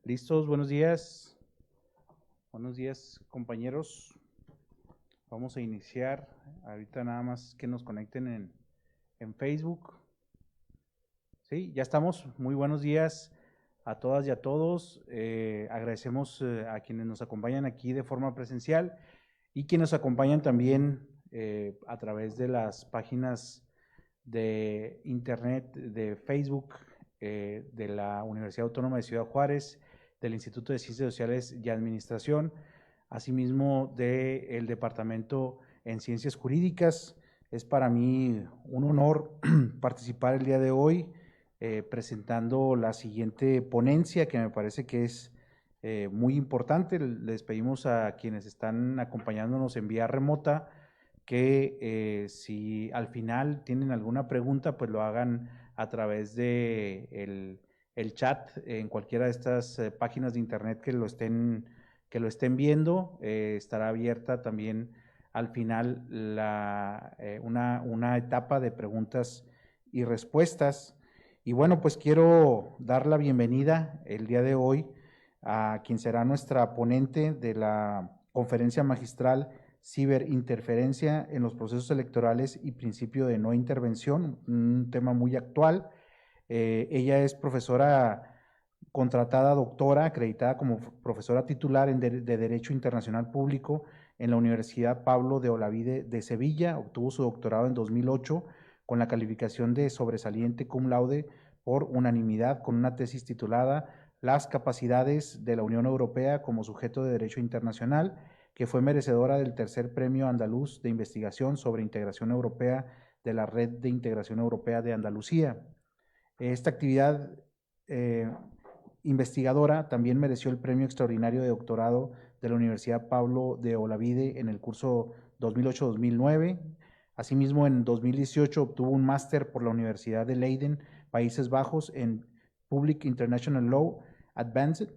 ¿Listos? Buenos días. Buenos días, compañeros. Vamos a iniciar. Ahorita nada más que nos conecten en Facebook. Sí, ya estamos. Muy buenos días a todas y a todos. Agradecemos a quienes nos acompañan aquí de forma presencial y quienes nos acompañan también a través de las páginas de internet, de Facebook, de la Universidad Autónoma de Ciudad Juárez, del Instituto de Ciencias Sociales y Administración, asimismo del Departamento en Ciencias Jurídicas. Es para mí un honor participar el día de hoy presentando la siguiente ponencia que me parece que es muy importante. Les pedimos a quienes están acompañándonos en vía remota que si al final tienen alguna pregunta, pues lo hagan a través de el chat en cualquiera de estas páginas de internet que lo estén viendo. Estará abierta también al final una etapa de preguntas y respuestas. Y bueno, pues quiero dar la bienvenida el día de hoy a quien será nuestra ponente de la conferencia magistral Ciberinterferencia en los procesos electorales y principio de no intervención, un tema muy actual. Ella es profesora contratada doctora, acreditada como profesora titular de Derecho Internacional Público en la Universidad Pablo de Olavide de Sevilla. Obtuvo su doctorado en 2008 con la calificación de sobresaliente cum laude por unanimidad, con una tesis titulada Las capacidades de la Unión Europea como sujeto de derecho internacional, que fue merecedora del tercer premio andaluz de investigación sobre integración europea de la Red de Integración Europea de Andalucía. Esta actividad investigadora también mereció el premio extraordinario de doctorado de la Universidad Pablo de Olavide en el curso 2008-2009. Asimismo, en 2018 obtuvo un máster por la Universidad de Leiden, Países Bajos, en Public International Law Advanced,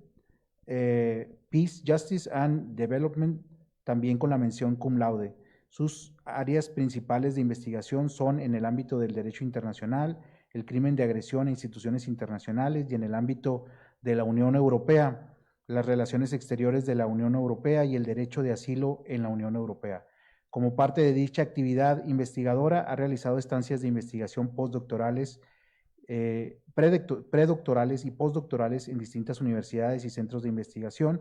Peace, Justice and Development, también con la mención cum laude. Sus áreas principales de investigación son en el ámbito del derecho internacional, el crimen de agresión a instituciones internacionales y en el ámbito de la Unión Europea, las relaciones exteriores de la Unión Europea y el derecho de asilo en la Unión Europea. Como parte de dicha actividad investigadora, ha realizado estancias de investigación postdoctorales, predoctorales y postdoctorales en distintas universidades y centros de investigación,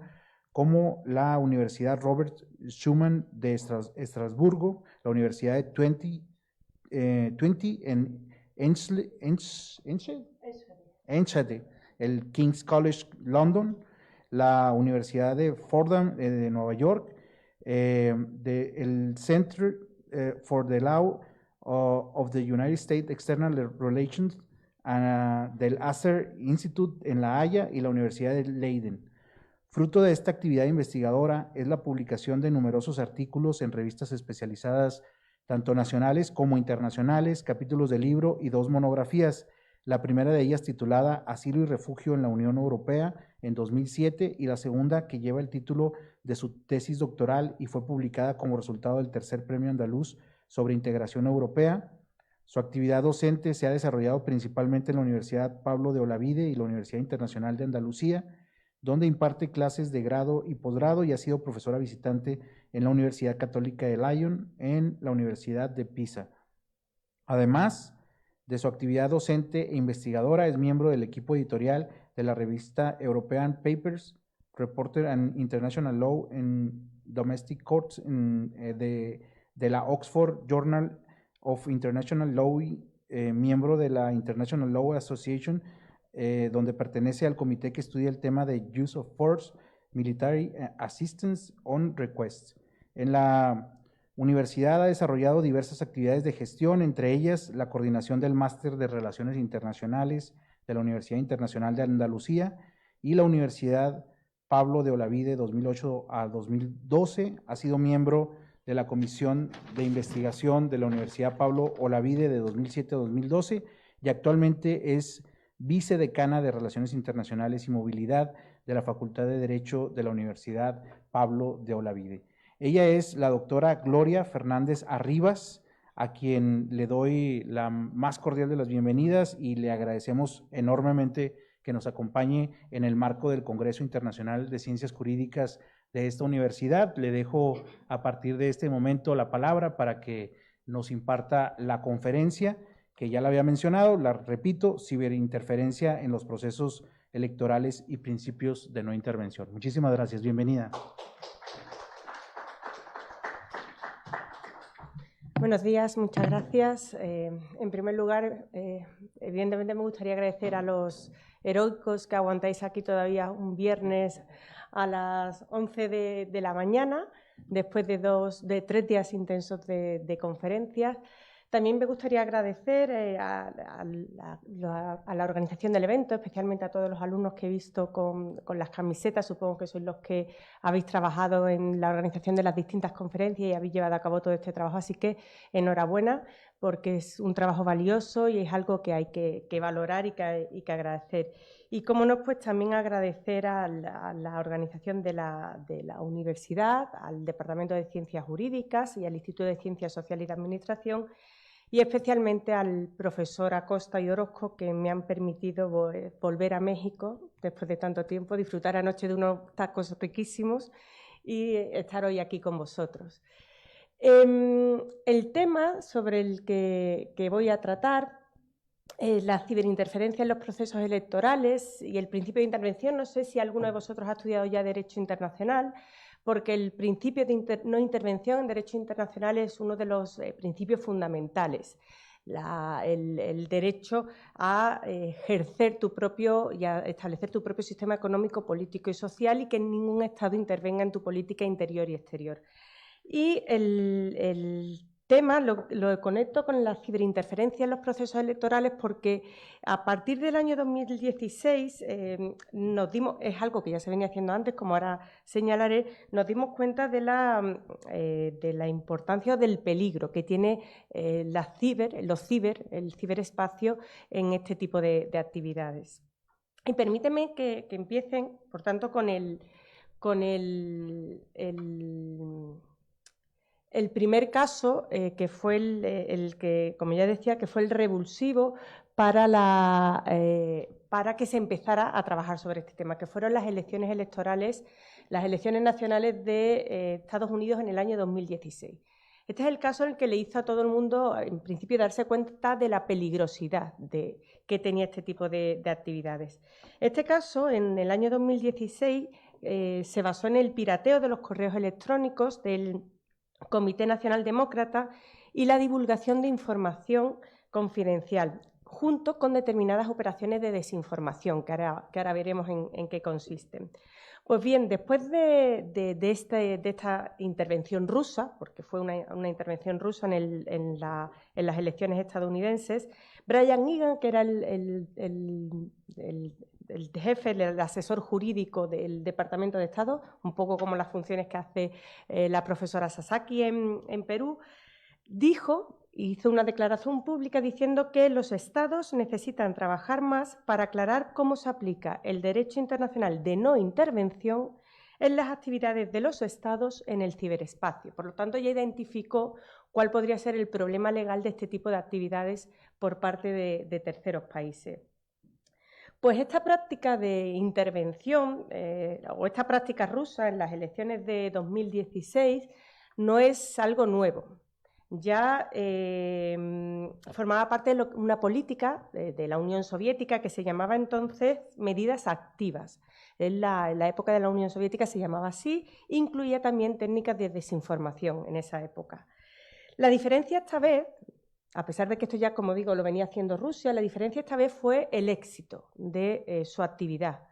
como la Universidad Robert Schuman de Estrasburgo, la Universidad de Twente en Enschede, el King's College London, la Universidad de Fordham de Nueva York, el Center for the Law of the United States External Relations, del Asser Institute en La Haya y la Universidad de Leiden. Fruto de esta actividad investigadora es la publicación de numerosos artículos en revistas especializadas, tanto nacionales como internacionales, capítulos de libro y 2 monografías, la primera de ellas titulada Asilo y Refugio en la Unión Europea en 2007 y la segunda que lleva el título de su tesis doctoral y fue publicada como resultado del tercer premio andaluz sobre integración europea. Su actividad docente se ha desarrollado principalmente en la Universidad Pablo de Olavide y la Universidad Internacional de Andalucía, donde imparte clases de grado y posgrado y ha sido profesora visitante en la Universidad Católica de Lyon, en la Universidad de Pisa. Además de su actividad docente e investigadora, es miembro del equipo editorial de la revista European Papers, Reporter on International Law in Domestic Courts de la Oxford Journal of International Law, miembro de la International Law Association, donde pertenece al comité que estudia el tema de Use of Force, Military Assistance on Request. En la universidad ha desarrollado diversas actividades de gestión, entre ellas la coordinación del Máster de Relaciones Internacionales de la Universidad Internacional de Andalucía y la Universidad Pablo de Olavide 2008 a 2012. Ha sido miembro de la Comisión de Investigación de la Universidad Pablo Olavide de 2007 a 2012 y actualmente es vicedecana de Relaciones Internacionales y Movilidad de la Facultad de Derecho de la Universidad Pablo de Olavide. Ella es la doctora Gloria Fernández Arribas, a quien le doy la más cordial de las bienvenidas y le agradecemos enormemente que nos acompañe en el marco del Congreso Internacional de Ciencias Jurídicas de esta universidad. Le dejo a partir de este momento la palabra para que nos imparta la conferencia, que ya la había mencionado, la repito: ciberinterferencia en los procesos electorales y principios de no intervención. Muchísimas gracias, bienvenida. Buenos días, muchas gracias. En primer lugar, evidentemente me gustaría agradecer a los heroicos que aguantáis aquí todavía un viernes a las 11 de la mañana, después de 3 días intensos de conferencias. También me gustaría agradecer a la organización del evento, especialmente a todos los alumnos que he visto con las camisetas. Supongo que sois los que habéis trabajado en la organización de las distintas conferencias y habéis llevado a cabo todo este trabajo, así que enhorabuena, porque es un trabajo valioso y es algo que hay que valorar y que agradecer. Y cómo no, pues también agradecer a la organización de la universidad, al Departamento de Ciencias Jurídicas y al Instituto de Ciencias Sociales y de Administración, y especialmente al profesor Acosta y Orozco, que me han permitido volver a México después de tanto tiempo, disfrutar anoche de unos tacos riquísimos y estar hoy aquí con vosotros. El tema sobre el que voy a tratar, la ciberinterferencia en los procesos electorales y el principio de intervención. No sé si alguno de vosotros ha estudiado ya Derecho Internacional, porque el principio de no intervención en Derecho Internacional es uno de los principios fundamentales. El derecho a ejercer tu propio y a establecer tu propio sistema económico, político y social, y que ningún Estado intervenga en tu política interior y exterior. Y el tema lo conecto con la ciberinterferencia en los procesos electorales porque a partir del año 2016 nos dimos, es algo que ya se venía haciendo antes, como ahora señalaré, nos dimos cuenta de la importancia o del peligro que tiene el ciberespacio en este tipo de actividades. Y permíteme que empiecen, por tanto, con el primer caso, que fue el que, como ya decía, que fue el revulsivo para que se empezara a trabajar sobre este tema, que fueron las elecciones nacionales de Estados Unidos en el año 2016. Este es el caso en el que le hizo a todo el mundo, en principio, darse cuenta de la peligrosidad que tenía este tipo de actividades. Este caso, en el año 2016, se basó en el pirateo de los correos electrónicos del Comité Nacional Demócrata y la divulgación de información confidencial, junto con determinadas operaciones de desinformación, que ahora veremos en qué consisten. Pues bien, después de esta intervención rusa, porque fue una intervención rusa en las elecciones estadounidenses, Brian Egan, que era el jefe, el asesor jurídico del Departamento de Estado, un poco como las funciones que hace la profesora Sasaki en Perú, hizo una declaración pública diciendo que los Estados necesitan trabajar más para aclarar cómo se aplica el derecho internacional de no intervención en las actividades de los Estados en el ciberespacio. Por lo tanto, ya identificó cuál podría ser el problema legal de este tipo de actividades por parte de terceros países. Pues esta práctica de intervención o esta práctica rusa en las elecciones de 2016 no es algo nuevo. Ya formaba parte de una política de la Unión Soviética que se llamaba entonces medidas activas. En la época de la Unión Soviética se llamaba así, incluía también técnicas de desinformación en esa época. La diferencia esta vez, a pesar de que esto ya, como digo, lo venía haciendo Rusia, la diferencia esta vez fue el éxito de su actividad.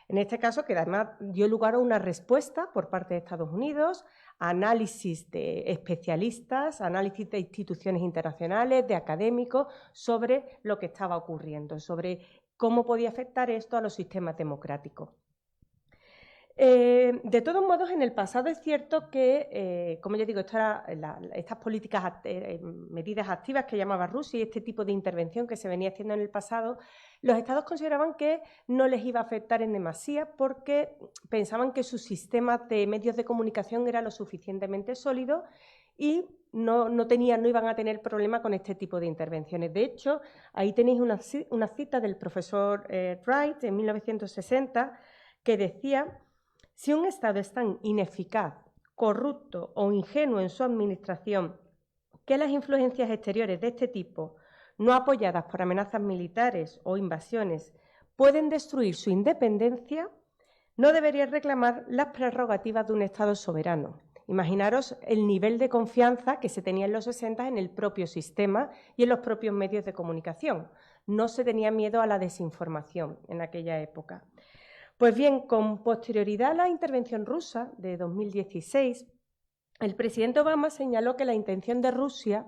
En este caso, que además dio lugar a una respuesta por parte de Estados Unidos, análisis de especialistas, análisis de instituciones internacionales, de académicos, sobre lo que estaba ocurriendo, sobre cómo podía afectar esto a los sistemas democráticos. De todos modos, en el pasado es cierto que, como ya digo, estas políticas, medidas activas que llamaba Rusia y este tipo de intervención que se venía haciendo en el pasado, los Estados consideraban que no les iba a afectar en demasía porque pensaban que su sistema de medios de comunicación era lo suficientemente sólido y no iban a tener problema con este tipo de intervenciones. De hecho, ahí tenéis una cita del profesor Wright en 1960 que decía: si un Estado es tan ineficaz, corrupto o ingenuo en su administración que las influencias exteriores de este tipo, no apoyadas por amenazas militares o invasiones, pueden destruir su independencia, no debería reclamar las prerrogativas de un Estado soberano. Imaginaros el nivel de confianza que se tenía en los 60 en el propio sistema y en los propios medios de comunicación. No se tenía miedo a la desinformación en aquella época. Pues bien, con posterioridad a la intervención rusa de 2016, el presidente Obama señaló que la intención de Rusia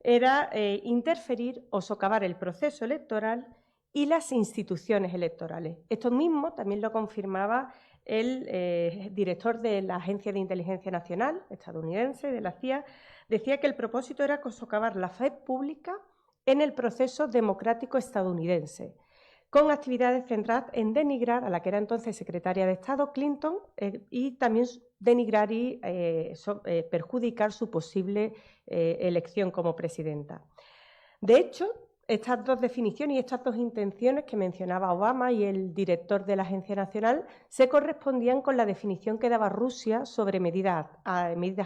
era interferir o socavar el proceso electoral y las instituciones electorales. Esto mismo también lo confirmaba el director de la Agencia de Inteligencia Nacional estadounidense, de la CIA. Decía que el propósito era socavar la fe pública en el proceso democrático estadounidense, con actividades centradas en denigrar a la que era entonces secretaria de Estado, Clinton, y también denigrar y perjudicar su posible elección como presidenta. De hecho, estas dos definiciones y estas dos intenciones que mencionaba Obama y el director de la Agencia Nacional se correspondían con la definición que daba Rusia sobre medidas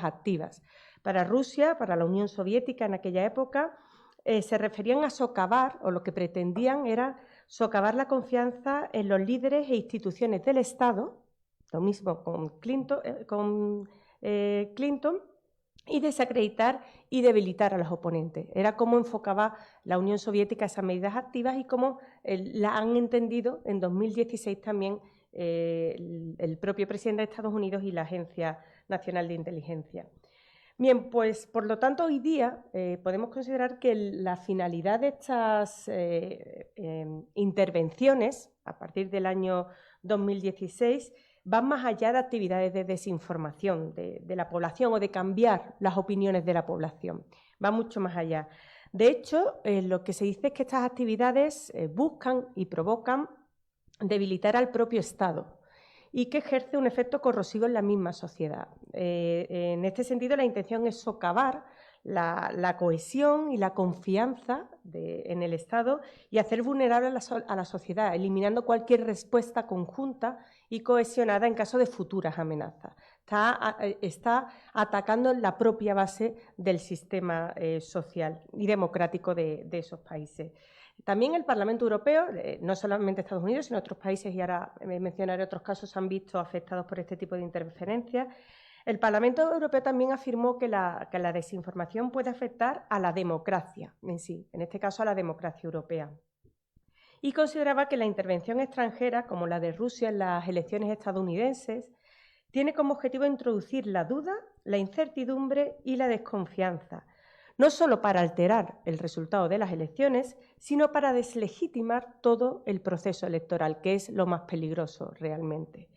activas. Para Rusia, para la Unión Soviética en aquella época, se referían a socavar, o lo que pretendían era socavar la confianza en los líderes e instituciones del Estado, lo mismo con Clinton, y desacreditar y debilitar a los oponentes. Era cómo enfocaba la Unión Soviética esas medidas activas y cómo la han entendido en 2016 también el propio presidente de Estados Unidos y la Agencia Nacional de Inteligencia. Bien, pues por lo tanto hoy día podemos considerar que la finalidad de estas intervenciones a partir del año 2016 van más allá de actividades de desinformación de la población o de cambiar las opiniones de la población. Va mucho más allá. De hecho, lo que se dice es que estas actividades buscan y provocan debilitar al propio Estado y que ejerce un efecto corrosivo en la misma sociedad. En este sentido, la intención es socavar la cohesión y la confianza en el Estado y hacer vulnerable a la sociedad, eliminando cualquier respuesta conjunta y cohesionada en caso de futuras amenazas. Está atacando la propia base del sistema social y democrático de esos países. También el Parlamento Europeo, no solamente Estados Unidos, sino otros países, y ahora mencionaré otros casos, se han visto afectados por este tipo de interferencias. El Parlamento Europeo también afirmó que la desinformación puede afectar a la democracia en sí, en este caso a la democracia europea. Y consideraba que la intervención extranjera, como la de Rusia en las elecciones estadounidenses, tiene como objetivo introducir la duda, la incertidumbre y la desconfianza, no solo para alterar el resultado de las elecciones, sino para deslegitimar todo el proceso electoral, que es lo más peligroso realmente.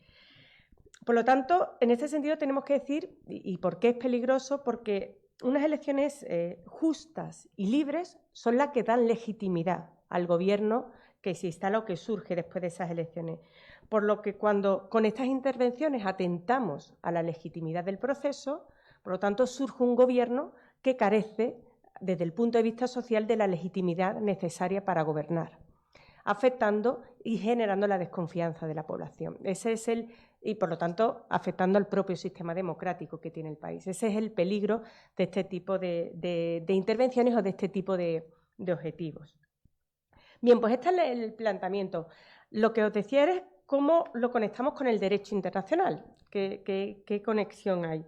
Por lo tanto, en este sentido tenemos que decir, ¿y por qué es peligroso? Porque unas elecciones justas y libres son las que dan legitimidad al gobierno que se instala o que surge después de esas elecciones. Por lo que cuando con estas intervenciones atentamos a la legitimidad del proceso, por lo tanto surge un gobierno que carece, desde el punto de vista social, de la legitimidad necesaria para gobernar, afectando y generando la desconfianza de la población. Y, por lo tanto, afectando al propio sistema democrático que tiene el país. Ese es el peligro de este tipo de intervenciones o de este tipo de objetivos. Bien, pues este es el planteamiento. Lo que os decía es cómo lo conectamos con el derecho internacional, qué conexión hay.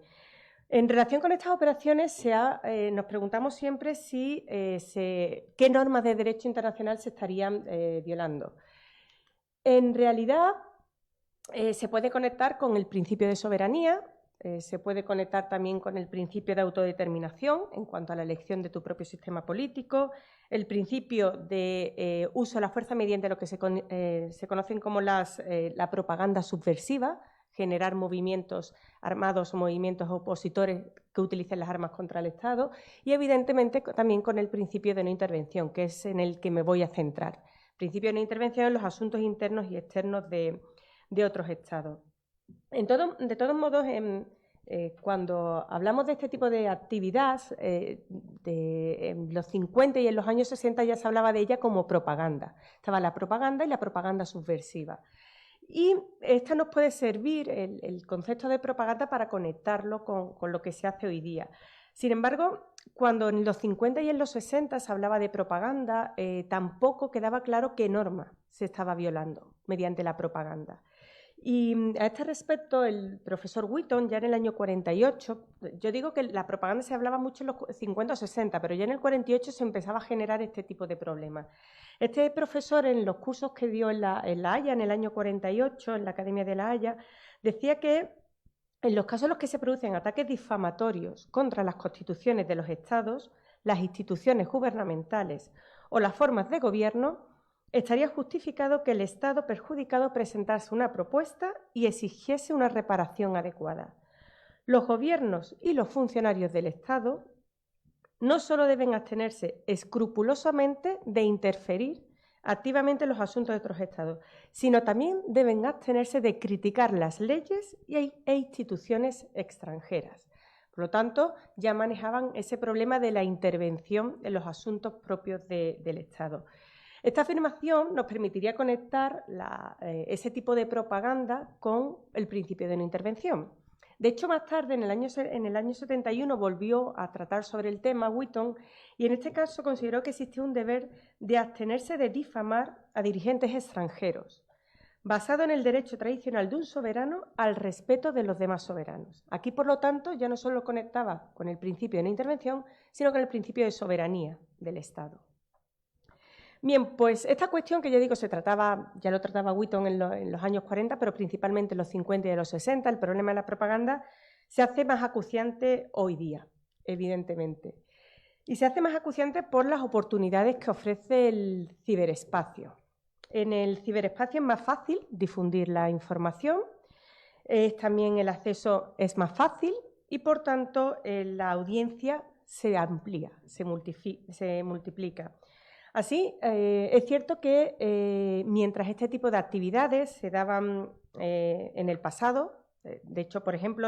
En relación con estas operaciones nos preguntamos siempre qué normas de derecho internacional se estarían violando. En realidad se puede conectar con el principio de soberanía, se puede conectar también con el principio de autodeterminación en cuanto a la elección de tu propio sistema político, el principio de uso de la fuerza mediante lo que se conocen como la propaganda subversiva, generar movimientos armados o movimientos opositores que utilicen las armas contra el Estado, y evidentemente también con el principio de no intervención, que es en el que me voy a centrar. Principio de no intervención en los asuntos internos y externos de otros Estados. De todos modos, Cuando hablamos de este tipo de actividad, en los 50 y en los años 60 ya se hablaba de ella como propaganda. Estaba la propaganda y la propaganda subversiva. Y esta nos puede servir, el concepto de propaganda, para conectarlo con lo que se hace hoy día. Sin embargo, cuando en los 50 y en los 60 se hablaba de propaganda, tampoco quedaba claro qué norma se estaba violando mediante la propaganda. Y a este respecto, el profesor Wheaton, ya en el año 48, yo digo que la propaganda se hablaba mucho en los 50 o 60, pero ya en el 48 se empezaba a generar este tipo de problemas. Este profesor, en los cursos que dio en la Haya, en el año 48, en la Academia de la Haya, decía que en los casos en los que se producen ataques difamatorios contra las constituciones de los estados, las instituciones gubernamentales o las formas de gobierno, estaría justificado que el Estado perjudicado presentase una propuesta y exigiese una reparación adecuada. Los gobiernos y los funcionarios del Estado no solo deben abstenerse escrupulosamente de interferir activamente en los asuntos de otros Estados, sino también deben abstenerse de criticar las leyes e instituciones extranjeras. Por lo tanto, ya manejaban ese problema de la intervención en los asuntos propios del Estado. Esta afirmación nos permitiría conectar ese tipo de propaganda con el principio de no intervención. De hecho, más tarde, en el año 71, volvió a tratar sobre el tema Wheaton y en este caso consideró que existía un deber de abstenerse de difamar a dirigentes extranjeros, basado en el derecho tradicional de un soberano al respeto de los demás soberanos. Aquí, por lo tanto, ya no solo conectaba con el principio de no intervención, sino con el principio de soberanía del Estado. Bien, pues esta cuestión que ya digo ya lo trataba Wheaton en los años 40, pero principalmente en los 50 y en los 60, el problema de la propaganda se hace más acuciante hoy día, evidentemente. Y se hace más acuciante por las oportunidades que ofrece el ciberespacio. En el ciberespacio es más fácil difundir la información, también el acceso es más fácil y, por tanto, la audiencia se amplía, se multiplica. Así, es cierto que mientras este tipo de actividades se daban en el pasado, de hecho, por ejemplo,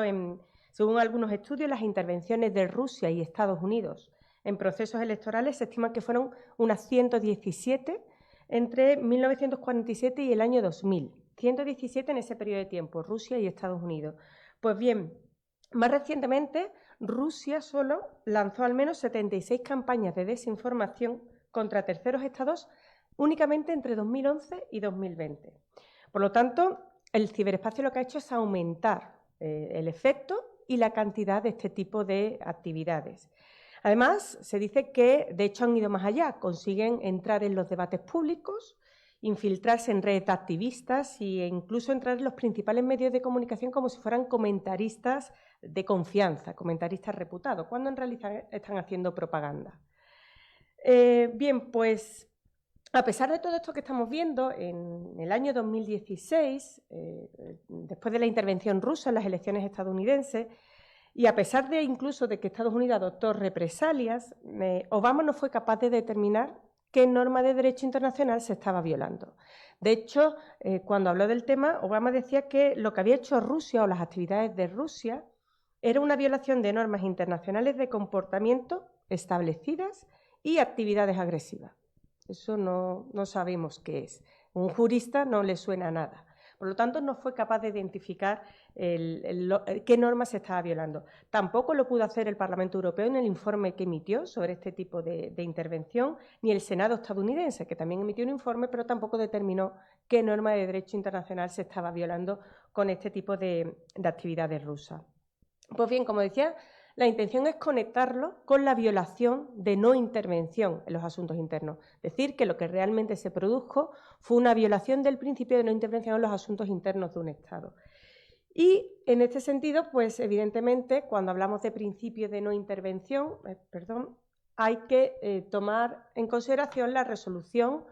según algunos estudios, las intervenciones de Rusia y Estados Unidos en procesos electorales se estima que fueron unas 117 entre 1947 y el año 2000. 117 en ese periodo de tiempo, Rusia y Estados Unidos. Pues bien, más recientemente, Rusia solo lanzó al menos 76 campañas de desinformación contra terceros estados únicamente entre 2011 y 2020. Por lo tanto, el ciberespacio lo que ha hecho es aumentar el efecto y la cantidad de este tipo de actividades. Además, se dice que, de hecho, han ido más allá, consiguen entrar en los debates públicos, infiltrarse en redes de activistas e incluso entrar en los principales medios de comunicación como si fueran comentaristas de confianza, comentaristas reputados, cuando en realidad están haciendo propaganda. Bien, pues a pesar de todo esto que estamos viendo, en el año 2016, después de la intervención rusa en las elecciones estadounidenses, y a pesar de incluso de que Estados Unidos adoptó represalias, Obama no fue capaz de determinar qué norma de derecho internacional se estaba violando. De hecho, cuando habló del tema, Obama decía que lo que había hecho Rusia o las actividades de Rusia era una violación de normas internacionales de comportamiento establecidas y actividades agresivas. Eso no sabemos qué es. A un jurista no le suena a nada. Por lo tanto, no fue capaz de identificar qué normas se estaba violando. Tampoco lo pudo hacer el Parlamento Europeo en el informe que emitió sobre este tipo de intervención, ni el Senado estadounidense, que también emitió un informe, pero tampoco determinó qué norma de derecho internacional se estaba violando con este tipo de actividades rusas. Pues bien, como decía, la intención es conectarlo con la violación de no intervención en los asuntos internos. Es decir, que lo que realmente se produjo fue una violación del principio de no intervención en los asuntos internos de un Estado. Y en este sentido, pues evidentemente, cuando hablamos de principio de no intervención, hay que tomar en consideración la resolución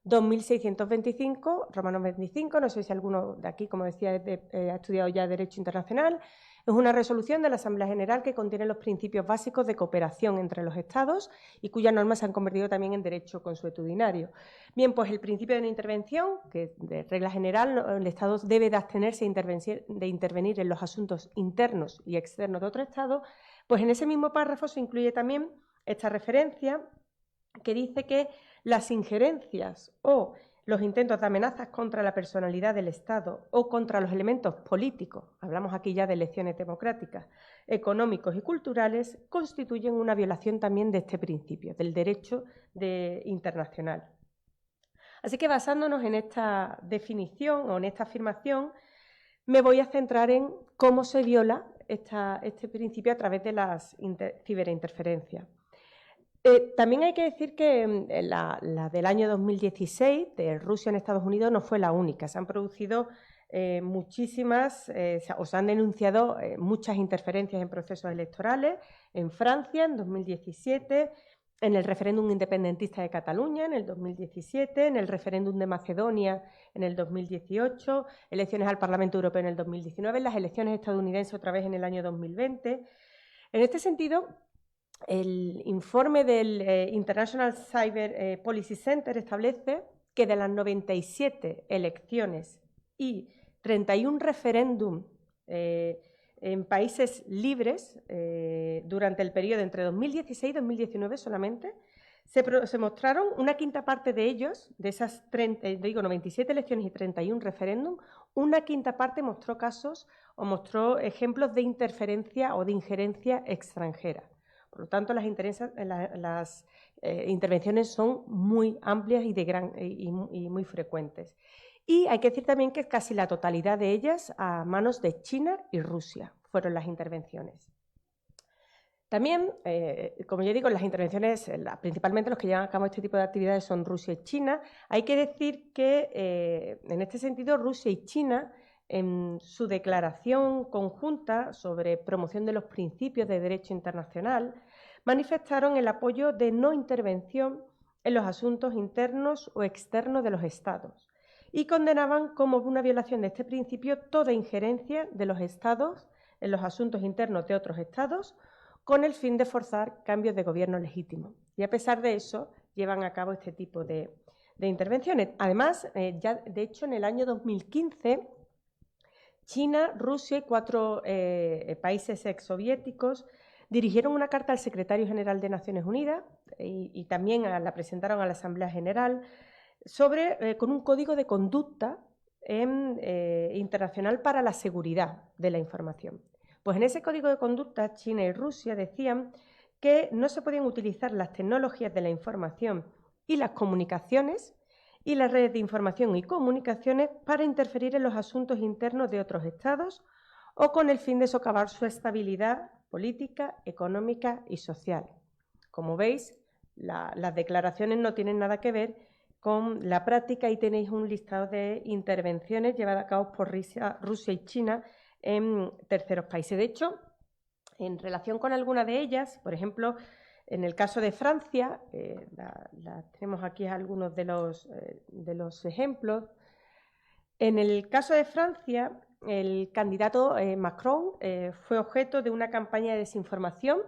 2625, Romanos 25, no sé si alguno de aquí, como decía, ha estudiado ya Derecho Internacional. Es una resolución de la Asamblea General que contiene los principios básicos de cooperación entre los Estados y cuyas normas se han convertido también en derecho consuetudinario. Bien, pues el principio de no intervención, que de regla general el Estado debe de abstenerse de intervenir en los asuntos internos y externos de otro Estado, pues en ese mismo párrafo se incluye también esta referencia que dice que las injerencias o los intentos de amenazas contra la personalidad del Estado o contra los elementos políticos, hablamos aquí ya de elecciones democráticas, económicos y culturales, constituyen una violación también de este principio, del derecho internacional. Así que basándonos en esta definición o en esta afirmación, me voy a centrar en cómo se viola este principio a través de las ciberinterferencias. También hay que decir que la del año 2016 de Rusia en Estados Unidos no fue la única. Se han producido muchísimas, o se han denunciado muchas interferencias en procesos electorales en Francia en 2017, en el referéndum independentista de Cataluña en el 2017, en el referéndum de Macedonia en el 2018, elecciones al Parlamento Europeo en el 2019, las elecciones estadounidenses otra vez en el año 2020. En este sentido, el informe del International Cyber Policy Center establece que de las 97 elecciones y 31 referéndum en países libres durante el periodo entre 2016 y 2019 solamente, se mostraron una quinta parte de ellos, de esas 97 elecciones y 31 referéndum, una quinta parte mostró casos o mostró ejemplos de interferencia o de injerencia extranjera. Por lo tanto, las intervenciones son muy amplias y muy frecuentes. Y hay que decir también que casi la totalidad de ellas a manos de China y Rusia fueron las intervenciones. También, como ya digo, las intervenciones, principalmente los que llevan a cabo este tipo de actividades son Rusia y China. Hay que decir que, en este sentido, Rusia y China, en su declaración conjunta sobre promoción de los principios de derecho internacional, manifestaron el apoyo de no intervención en los asuntos internos o externos de los Estados y condenaban como una violación de este principio toda injerencia de los Estados en los asuntos internos de otros Estados con el fin de forzar cambios de gobierno legítimo. Y a pesar de eso, llevan a cabo este tipo de intervenciones. Además, ya de hecho, en el año 2015, China, Rusia y 4 países exsoviéticos dirigieron una carta al secretario general de Naciones Unidas y también la presentaron a la Asamblea General con un código de conducta internacional para la seguridad de la información. Pues en ese código de conducta, China y Rusia decían que no se podían utilizar las tecnologías de la información y las comunicaciones y las redes de información y comunicaciones para interferir en los asuntos internos de otros estados o con el fin de socavar su estabilidad política, económica y social. Como veis, las declaraciones no tienen nada que ver con la práctica y tenéis un listado de intervenciones llevadas a cabo por Rusia y China en terceros países. De hecho, en relación con alguna de ellas, por ejemplo, en el caso de Francia, tenemos aquí algunos de los ejemplos. En el caso de Francia, el candidato Macron fue objeto de una campaña de desinformación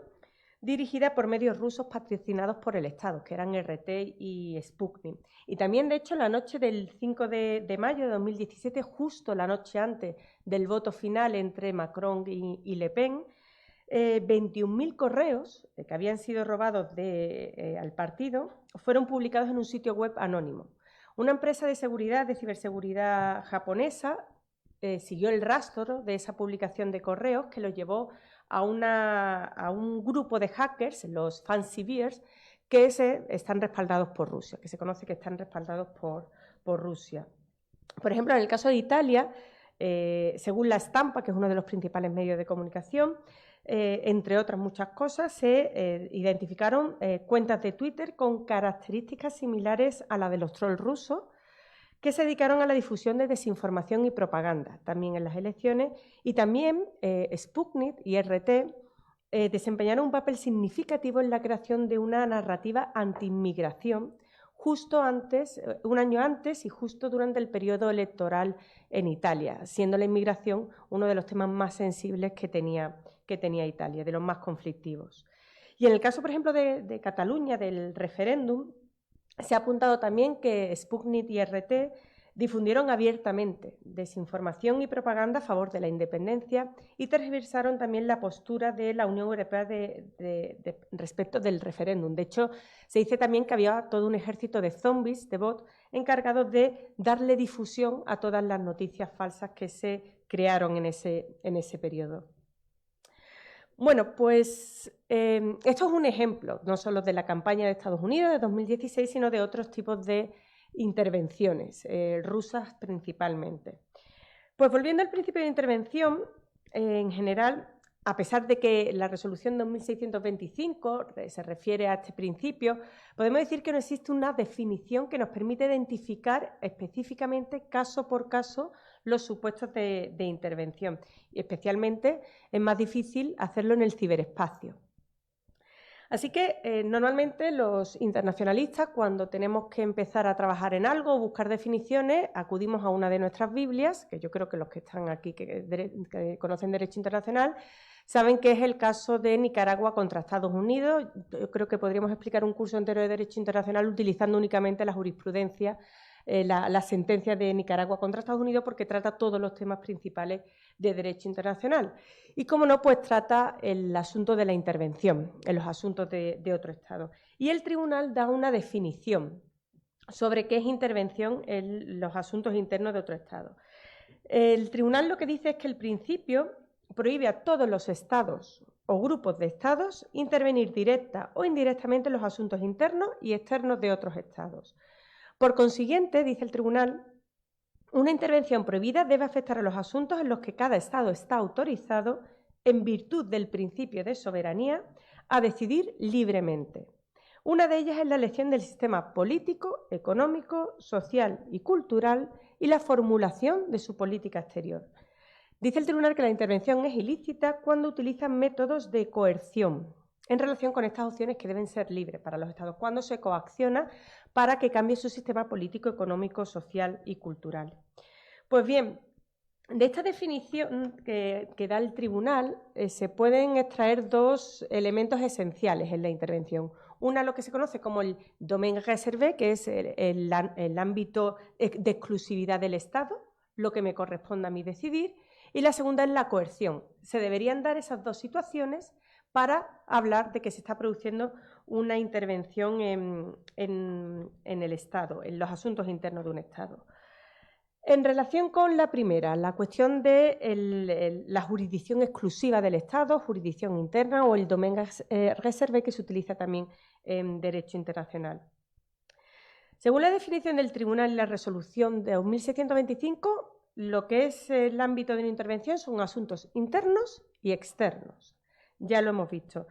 dirigida por medios rusos patrocinados por el Estado, que eran RT y Sputnik. Y también, de hecho, la noche del 5 de mayo de 2017, justo la noche antes del voto final entre Macron y Le Pen, 21.000 correos que habían sido robados al partido fueron publicados en un sitio web anónimo. Una empresa de ciberseguridad japonesa siguió el rastro de esa publicación de correos que los llevó a un grupo de hackers, los Fancy Bears, que están respaldados por Rusia, que se conoce que están respaldados por Rusia. Por ejemplo, en el caso de Italia, según La Stampa, que es uno de los principales medios de comunicación, entre otras muchas cosas, se identificaron cuentas de Twitter con características similares a las de los trolls rusos, que se dedicaron a la difusión de desinformación y propaganda, también en las elecciones, y también Sputnik y RT desempeñaron un papel significativo en la creación de una narrativa anti-inmigración, justo antes, un año antes y justo durante el periodo electoral en Italia, siendo la inmigración uno de los temas más sensibles que tenía Italia, de los más conflictivos. Y en el caso, por ejemplo, de Cataluña, del referéndum, se ha apuntado también que Sputnik y RT difundieron abiertamente desinformación y propaganda a favor de la independencia y tergiversaron también la postura de la Unión Europea respecto del referéndum. De hecho, se dice también que había todo un ejército de zombies, de bots, encargados de darle difusión a todas las noticias falsas que se crearon en ese periodo. Bueno, pues esto es un ejemplo, no solo de la campaña de Estados Unidos de 2016, sino de otros tipos de intervenciones, rusas principalmente. Pues volviendo al principio de intervención, en general, a pesar de que la resolución 2625 se refiere a este principio, podemos decir que no existe una definición que nos permite identificar específicamente, caso por caso, los supuestos de intervención. Y especialmente es más difícil hacerlo en el ciberespacio. Así que normalmente los internacionalistas, cuando tenemos que empezar a trabajar en algo o buscar definiciones, acudimos a una de nuestras Biblias, que yo creo que los que están aquí que conocen Derecho Internacional, saben que es el caso de Nicaragua contra Estados Unidos. Yo creo que podríamos explicar un curso entero de Derecho Internacional utilizando únicamente la jurisprudencia, la sentencia de Nicaragua contra Estados Unidos, porque trata todos los temas principales de Derecho Internacional. Y, como no, pues trata el asunto de la intervención en los asuntos de otro Estado. Y el tribunal da una definición sobre qué es intervención en los asuntos internos de otro Estado. El tribunal lo que dice es que el principio prohíbe a todos los Estados o grupos de Estados intervenir directa o indirectamente en los asuntos internos y externos de otros Estados. Por consiguiente, dice el tribunal, una intervención prohibida debe afectar a los asuntos en los que cada Estado está autorizado, en virtud del principio de soberanía, a decidir libremente. Una de ellas es la elección del sistema político, económico, social y cultural y la formulación de su política exterior. Dice el tribunal que la intervención es ilícita cuando utilizan métodos de coerción en relación con estas opciones que deben ser libres para los Estados, cuando se coacciona para que cambie su sistema político, económico, social y cultural. Pues bien, de esta definición que da el tribunal se pueden extraer dos elementos esenciales en la intervención. Una, lo que se conoce como el domaine réservé, que es el ámbito de exclusividad del Estado, lo que me corresponde a mí decidir, y la segunda es la coerción. Se deberían dar esas dos situaciones para hablar de que se está produciendo una intervención en el Estado, en los asuntos internos de un Estado. En relación con la primera, la cuestión de la jurisdicción exclusiva del Estado, jurisdicción interna o el domaine réservé, que se utiliza también en Derecho Internacional. Según la definición del Tribunal y la resolución de 2625, lo que es el ámbito de una intervención son asuntos internos y externos. Ya lo hemos visto.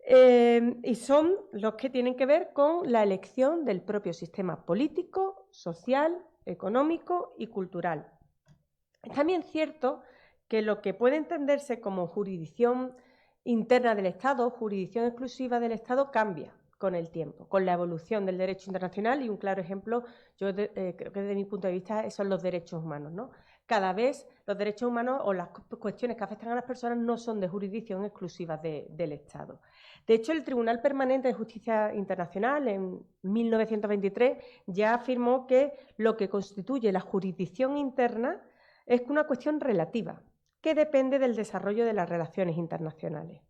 Y son los que tienen que ver con la elección del propio sistema político, social, económico y cultural. Es también cierto que lo que puede entenderse como jurisdicción interna del Estado, jurisdicción exclusiva del Estado, cambia con el tiempo, con la evolución del derecho internacional, y un claro ejemplo, yo creo que desde mi punto de vista, son los derechos humanos, ¿no? Cada vez los derechos humanos o las cuestiones que afectan a las personas no son de jurisdicción exclusiva del Estado. De hecho, el Tribunal Permanente de Justicia Internacional en 1923 ya afirmó que lo que constituye la jurisdicción interna es una cuestión relativa, que depende del desarrollo de las relaciones internacionales.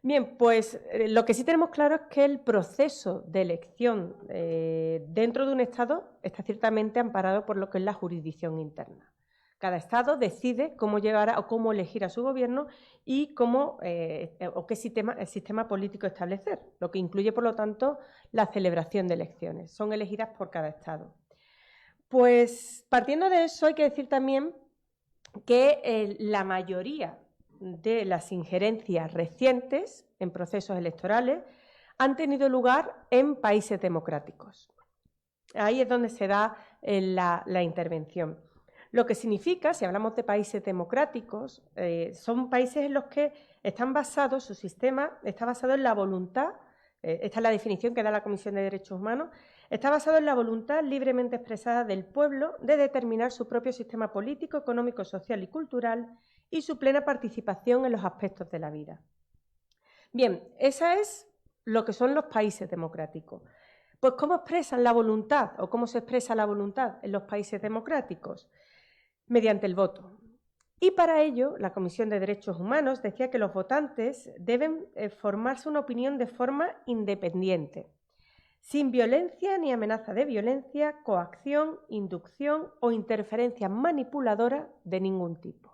Bien, pues lo que sí tenemos claro es que el proceso de elección dentro de un Estado está ciertamente amparado por lo que es la jurisdicción interna. Cada Estado decide cómo llegar o cómo elegir a su gobierno y qué sistema político establecer, lo que incluye, por lo tanto, la celebración de elecciones. Son elegidas por cada Estado. Pues partiendo de eso, hay que decir también que la mayoría de las injerencias recientes en procesos electorales han tenido lugar en países democráticos. Ahí es donde se da la intervención. Lo que significa, si hablamos de países democráticos, son países en los que su sistema está basado en la voluntad esta es la definición que da la Comisión de Derechos Humanos, está basado en la voluntad libremente expresada del pueblo de determinar su propio sistema político, económico, social y cultural y su plena participación en los aspectos de la vida. Bien, esa es lo que son los países democráticos. Pues, ¿cómo expresan la voluntad o cómo se expresa la voluntad en los países democráticos? Mediante el voto. Y para ello, la Comisión de Derechos Humanos decía que los votantes deben formarse una opinión de forma independiente, sin violencia ni amenaza de violencia, coacción, inducción o interferencia manipuladora de ningún tipo.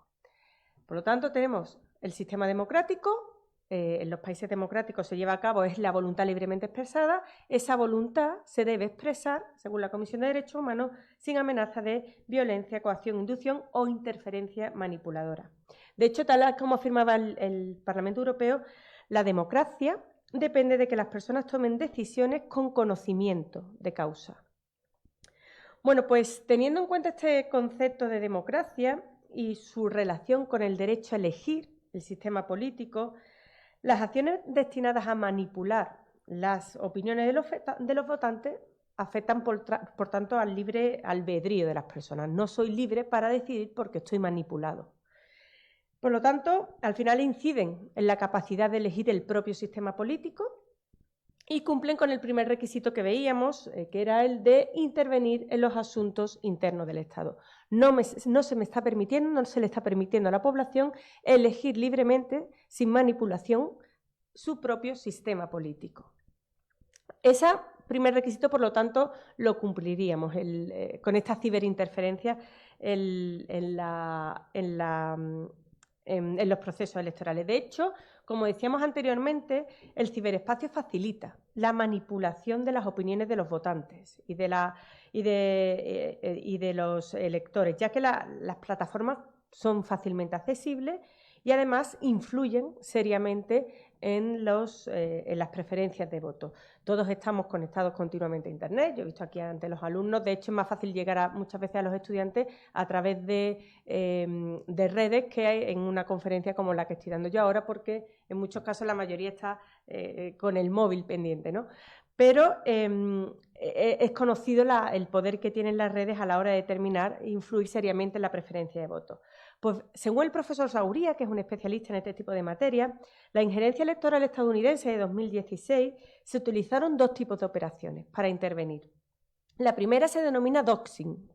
Por lo tanto, tenemos el sistema democrático. En los países democráticos se lleva a cabo es la voluntad libremente expresada. Esa voluntad se debe expresar, según la Comisión de Derechos Humanos, sin amenaza de violencia, coacción, inducción o interferencia manipuladora. De hecho, tal como afirmaba el Parlamento Europeo, la democracia depende de que las personas tomen decisiones con conocimiento de causa. Bueno, pues teniendo en cuenta este concepto de democracia y su relación con el derecho a elegir el sistema político, las acciones destinadas a manipular las opiniones de los votantes afectan, por tanto, al libre albedrío de las personas. No soy libre para decidir porque estoy manipulado. Por lo tanto, al final inciden en la capacidad de elegir el propio sistema político y cumplen con el primer requisito que veíamos, que era el de intervenir en los asuntos internos del Estado. No se le está permitiendo a la población elegir libremente, sin manipulación, su propio sistema político. Ese primer requisito, por lo tanto, lo cumpliríamos con esta ciberinterferencia en los procesos electorales. De hecho, como decíamos anteriormente, el ciberespacio facilita la manipulación de las opiniones de los votantes y de los electores, ya que las plataformas son fácilmente accesibles y además influyen seriamente en las preferencias de voto. Todos estamos conectados continuamente a Internet. Yo he visto aquí ante los alumnos, de hecho es más fácil llegar muchas veces a los estudiantes a través de redes que hay en una conferencia como la que estoy dando yo ahora, porque en muchos casos la mayoría está con el móvil pendiente, ¿no? Pero es conocido el poder que tienen las redes a la hora de determinar e influir seriamente en la preferencia de voto. Pues, según el profesor Sauría, que es un especialista en este tipo de materia, la injerencia electoral estadounidense de 2016 se utilizaron dos tipos de operaciones para intervenir. La primera se denomina doxing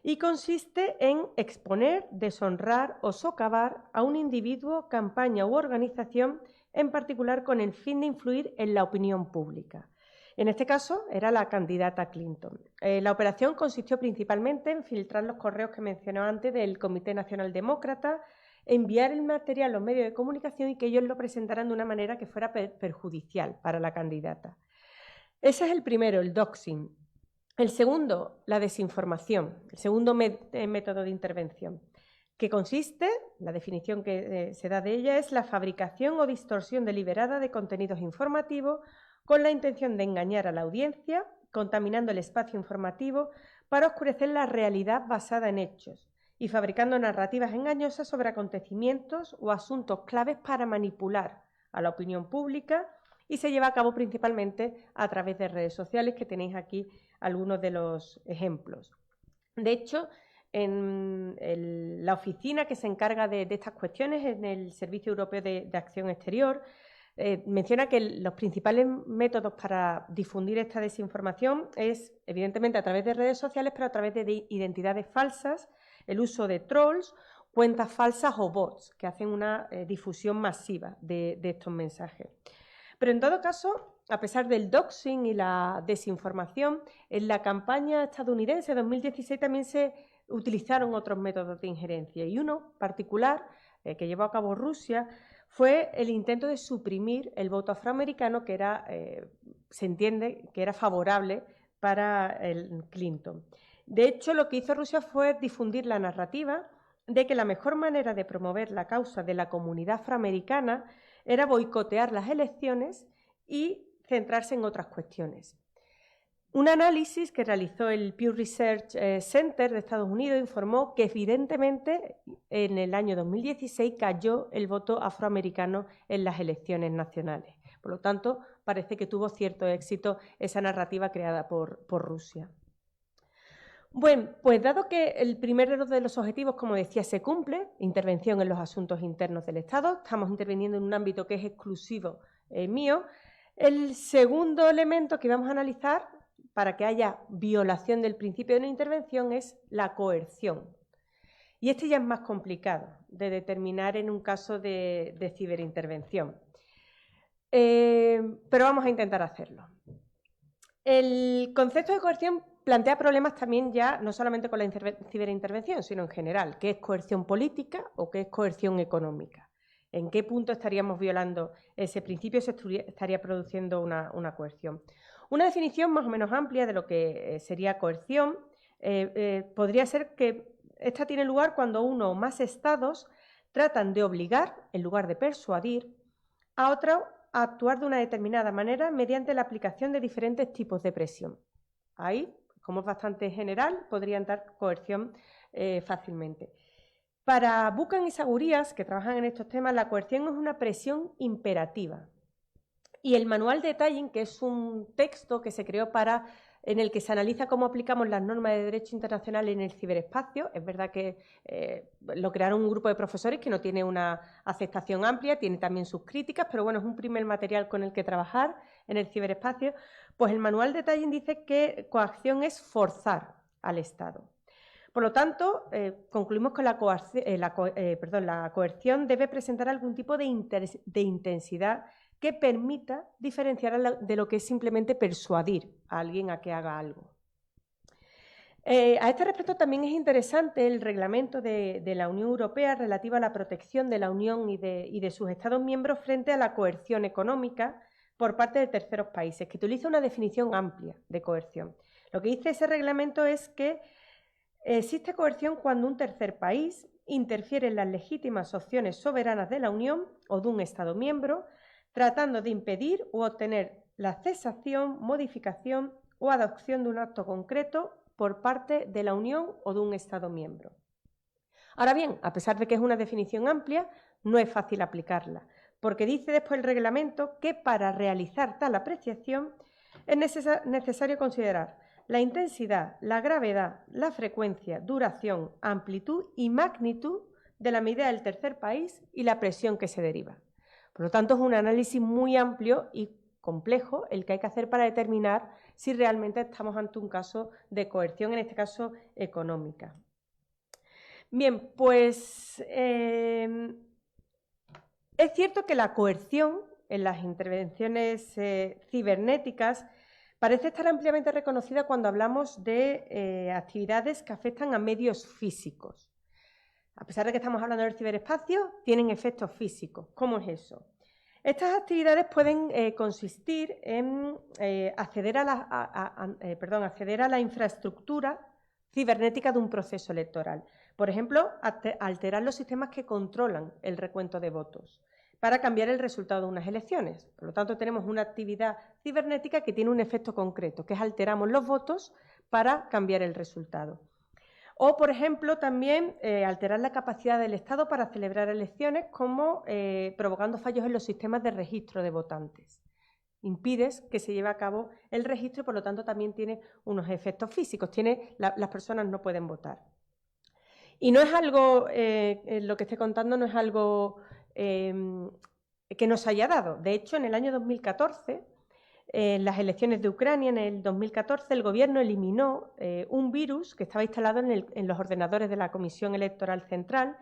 y consiste en exponer, deshonrar o socavar a un individuo, campaña u organización, en particular con el fin de influir en la opinión pública. En este caso era la candidata Clinton. La operación consistió principalmente en filtrar los correos que mencioné antes del Comité Nacional Demócrata, enviar el material a los medios de comunicación y que ellos lo presentaran de una manera que fuera perjudicial para la candidata. Ese es el primero, el doxing. El segundo, la desinformación, el segundo método de intervención, que consiste, la definición que se da de ella es la fabricación o distorsión deliberada de contenidos informativos con la intención de engañar a la audiencia, contaminando el espacio informativo para oscurecer la realidad basada en hechos y fabricando narrativas engañosas sobre acontecimientos o asuntos claves para manipular a la opinión pública, y se lleva a cabo principalmente a través de redes sociales, que tenéis aquí algunos de los ejemplos. De hecho, en la oficina que se encarga de estas cuestiones, en el Servicio Europeo de Acción Exterior, menciona que los principales métodos para difundir esta desinformación es, evidentemente, a través de redes sociales, pero a través de identidades falsas, el uso de trolls, cuentas falsas o bots, que hacen una difusión masiva de estos mensajes. Pero en todo caso, a pesar del doxing y la desinformación, en la campaña estadounidense de 2016 también se utilizaron otros métodos de injerencia, y uno particular que llevó a cabo Rusia fue el intento de suprimir el voto afroamericano, que era, se entiende que era favorable para el Clinton. De hecho, lo que hizo Rusia fue difundir la narrativa de que la mejor manera de promover la causa de la comunidad afroamericana era boicotear las elecciones y centrarse en otras cuestiones. Un análisis que realizó el Pew Research Center de Estados Unidos informó que evidentemente en el año 2016 cayó el voto afroamericano en las elecciones nacionales. Por lo tanto, parece que tuvo cierto éxito esa narrativa creada por Rusia. Bueno, pues dado que el primero de los objetivos, como decía, se cumple, intervención en los asuntos internos del Estado, estamos interviniendo en un ámbito que es exclusivo mío, el segundo elemento que vamos a analizar para que haya violación del principio de no intervención es la coerción. Y este ya es más complicado de determinar en un caso de ciberintervención. Pero vamos a intentar hacerlo. El concepto de coerción plantea problemas también ya no solamente con la ciberintervención, sino en general. ¿Qué es coerción política o qué es coerción económica? ¿En qué punto estaríamos violando ese principio? ¿Se estaría produciendo una coerción? Una definición más o menos amplia de lo que sería coerción podría ser que esta tiene lugar cuando uno o más estados tratan de obligar, en lugar de persuadir, a otro a actuar de una determinada manera mediante la aplicación de diferentes tipos de presión. Ahí, como es bastante general, podría entrar coerción fácilmente. Para Buchan y Zagurías, que trabajan en estos temas, la coerción es una presión imperativa. Y el manual de Tallinn, que es un texto que se creó en el que se analiza cómo aplicamos las normas de derecho internacional en el ciberespacio. Es verdad que lo crearon un grupo de profesores que no tiene una aceptación amplia, tiene también sus críticas, pero bueno, es un primer material con el que trabajar en el ciberespacio. Pues el manual de Tallinn dice que coacción es forzar al Estado. Por lo tanto, concluimos que la coerción debe presentar algún tipo de intensidad que permita diferenciar de lo que es simplemente persuadir a alguien a que haga algo. A este respecto también es interesante el reglamento de la Unión Europea relativo a la protección de la Unión y de sus Estados miembros frente a la coerción económica por parte de terceros países, que utiliza una definición amplia de coerción. Lo que dice ese reglamento es que existe coerción cuando un tercer país interfiere en las legítimas opciones soberanas de la Unión o de un Estado miembro, tratando de impedir u obtener la cesación, modificación o adopción de un acto concreto por parte de la Unión o de un Estado miembro. Ahora bien, a pesar de que es una definición amplia, no es fácil aplicarla, porque dice después el reglamento que para realizar tal apreciación es necesario considerar la intensidad, la gravedad, la frecuencia, duración, amplitud y magnitud de la medida del tercer país y la presión que se deriva. Por lo tanto, es un análisis muy amplio y complejo el que hay que hacer para determinar si realmente estamos ante un caso de coerción, en este caso económica. Bien, pues es cierto que la coerción en las intervenciones cibernéticas parece estar ampliamente reconocida cuando hablamos de actividades que afectan a medios físicos. A pesar de que estamos hablando del ciberespacio, tienen efectos físicos. ¿Cómo es eso? Estas actividades pueden consistir en acceder a la infraestructura cibernética de un proceso electoral. Por ejemplo, alterar los sistemas que controlan el recuento de votos para cambiar el resultado de unas elecciones. Por lo tanto, tenemos una actividad cibernética que tiene un efecto concreto, que es alteramos los votos para cambiar el resultado. O, por ejemplo, también alterar la capacidad del Estado para celebrar elecciones, como provocando fallos en los sistemas de registro de votantes. Impides que se lleve a cabo el registro y, por lo tanto, también tiene unos efectos físicos. Las personas no pueden votar. Y no es algo, lo que estoy contando no es algo que nos haya dado. De hecho, en el año 2014... En las elecciones de Ucrania, en el 2014, el Gobierno eliminó un virus que estaba instalado en los ordenadores de la Comisión Electoral Central,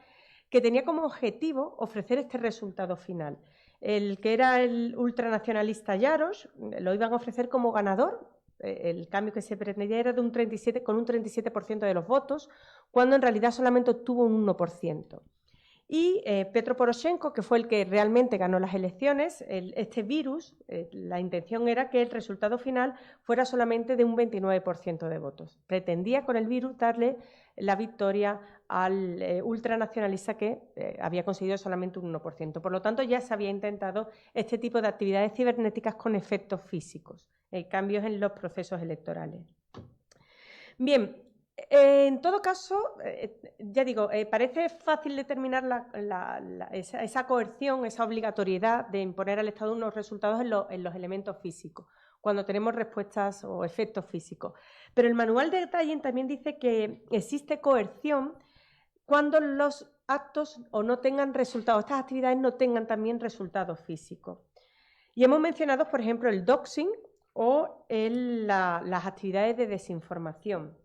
que tenía como objetivo ofrecer este resultado final. El que era el ultranacionalista Yaros lo iban a ofrecer como ganador. El cambio que se pretendía era con un 37% de los votos, cuando en realidad solamente obtuvo un 1%. Y Petro Poroshenko, que fue el que realmente ganó las elecciones, este virus, la intención era que el resultado final fuera solamente de un 29% de votos. Pretendía con el virus darle la victoria al ultranacionalista que había conseguido solamente un 1%. Por lo tanto, ya se había intentado este tipo de actividades cibernéticas con efectos físicos, cambios en los procesos electorales. Bien, En todo caso, ya digo, parece fácil determinar esa coerción, esa obligatoriedad de imponer al Estado unos resultados en los elementos físicos, cuando tenemos respuestas o efectos físicos. Pero el manual de Tayin también dice que existe coerción cuando los actos o no tengan resultados, estas actividades no tengan también resultados físicos. Y hemos mencionado, por ejemplo, el doxing o las actividades de desinformación,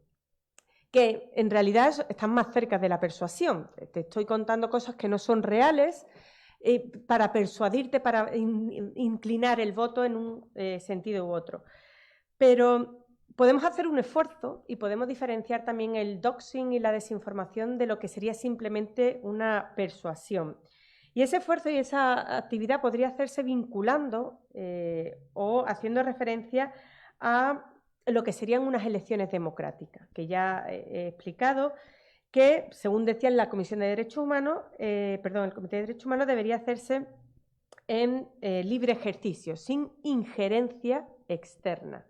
que en realidad están más cerca de la persuasión. Te estoy contando cosas que no son reales para persuadirte, para inclinar el voto en un sentido u otro. Pero podemos hacer un esfuerzo y podemos diferenciar también el doxing y la desinformación de lo que sería simplemente una persuasión. Y ese esfuerzo y esa actividad podría hacerse vinculando o haciendo referencia a lo que serían unas elecciones democráticas, que ya he explicado que, según decía en la Comisión de Derechos Humanos, el Comité de Derechos Humanos debería hacerse en libre ejercicio, sin injerencia externa.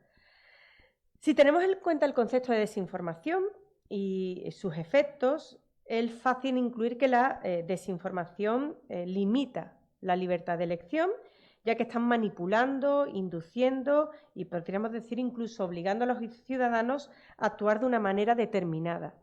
Si tenemos en cuenta el concepto de desinformación y sus efectos, es fácil incluir que la desinformación limita la libertad de elección, ya que están manipulando, induciendo y podríamos decir incluso obligando a los ciudadanos a actuar de una manera determinada.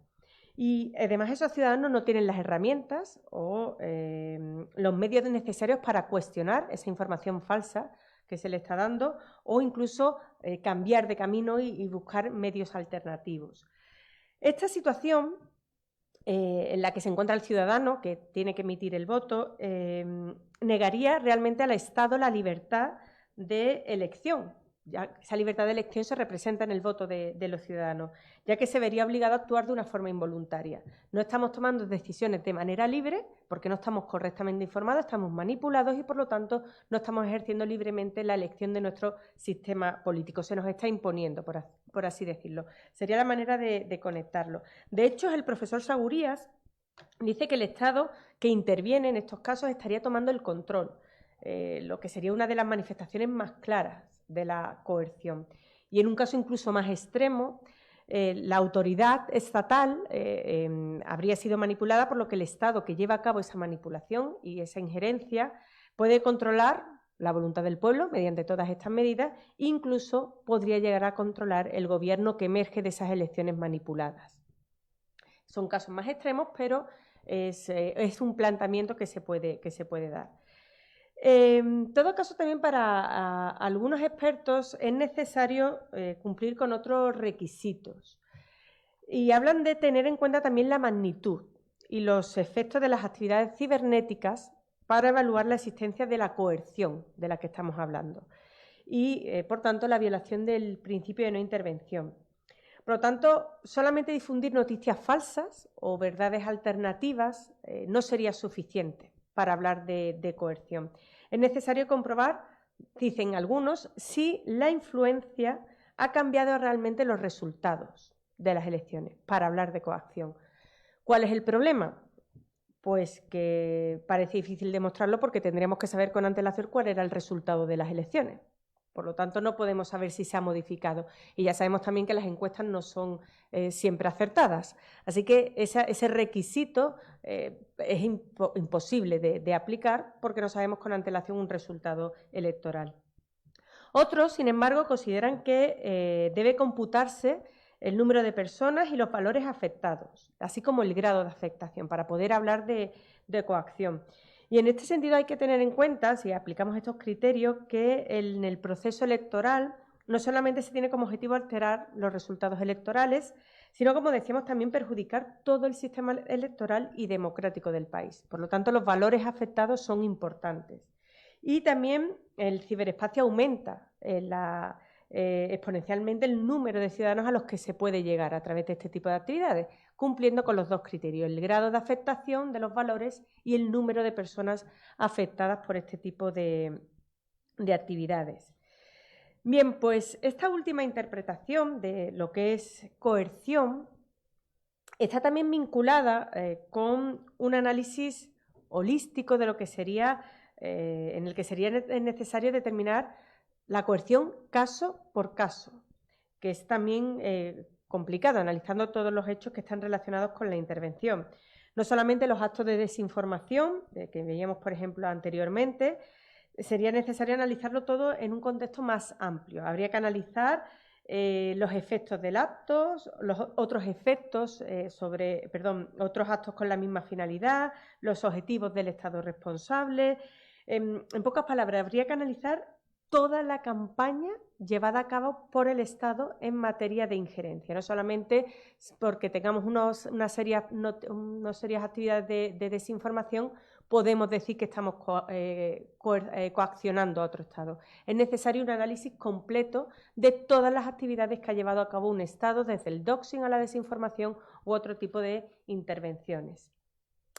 Y además esos ciudadanos no tienen las herramientas o los medios necesarios para cuestionar esa información falsa que se le está dando o incluso cambiar de camino y buscar medios alternativos. Esta situación en la que se encuentra el ciudadano, que tiene que emitir el voto, negaría realmente al Estado la libertad de elección. Ya esa libertad de elección se representa en el voto de los ciudadanos, ya que se vería obligado a actuar de una forma involuntaria. No estamos tomando decisiones de manera libre porque no estamos correctamente informados, estamos manipulados y, por lo tanto, no estamos ejerciendo libremente la elección de nuestro sistema político. Se nos está imponiendo, por así decirlo. Sería la manera de conectarlo. De hecho, el profesor Sagurías dice que el Estado que interviene en estos casos estaría tomando el control, lo que sería una de las manifestaciones más claras de la coerción. Y en un caso incluso más extremo, la autoridad estatal habría sido manipulada, por lo que el Estado que lleva a cabo esa manipulación y esa injerencia puede controlar la voluntad del pueblo mediante todas estas medidas, e incluso podría llegar a controlar el gobierno que emerge de esas elecciones manipuladas. Son casos más extremos, pero es un planteamiento que se puede dar. En todo caso, también para algunos expertos es necesario cumplir con otros requisitos. Y hablan de tener en cuenta también la magnitud y los efectos de las actividades cibernéticas para evaluar la existencia de la coerción de la que estamos hablando y, por tanto, la violación del principio de no intervención. Por lo tanto, solamente difundir noticias falsas o verdades alternativas no sería suficiente para hablar de coerción. Es necesario comprobar, dicen algunos, si la influencia ha cambiado realmente los resultados de las elecciones para hablar de coacción. ¿Cuál es el problema? Pues que parece difícil demostrarlo porque tendríamos que saber con antelación cuál era el resultado de las elecciones. Por lo tanto, no podemos saber si se ha modificado. Y ya sabemos también que las encuestas no son siempre acertadas. Así que ese requisito es imposible de aplicar porque no sabemos con antelación un resultado electoral. Otros, sin embargo, consideran que debe computarse el número de personas y los valores afectados, así como el grado de afectación, para poder hablar de coacción. Y en este sentido hay que tener en cuenta, si aplicamos estos criterios, que en el proceso electoral no solamente se tiene como objetivo alterar los resultados electorales, sino, como decíamos, también perjudicar todo el sistema electoral y democrático del país. Por lo tanto, los valores afectados son importantes. Y también el ciberespacio aumenta exponencialmente el número de ciudadanos a los que se puede llegar a través de este tipo de actividades, cumpliendo con los dos criterios, el grado de afectación de los valores y el número de personas afectadas por este tipo de actividades. Bien, pues esta última interpretación de lo que es coerción está también vinculada con un análisis holístico de lo que sería, en el que sería necesario determinar la coerción caso por caso, que es también complicado, analizando todos los hechos que están relacionados con la intervención. No solamente los actos de desinformación, que veíamos, por ejemplo, anteriormente, sería necesario analizarlo todo en un contexto más amplio. Habría que analizar los efectos del acto, los otros efectos otros actos con la misma finalidad, los objetivos del Estado responsable. En pocas palabras, habría que analizar toda la campaña llevada a cabo por el Estado en materia de injerencia, no solamente porque tengamos unas serias actividades de desinformación, podemos decir que estamos coaccionando a otro Estado. Es necesario un análisis completo de todas las actividades que ha llevado a cabo un Estado, desde el doxing a la desinformación u otro tipo de intervenciones,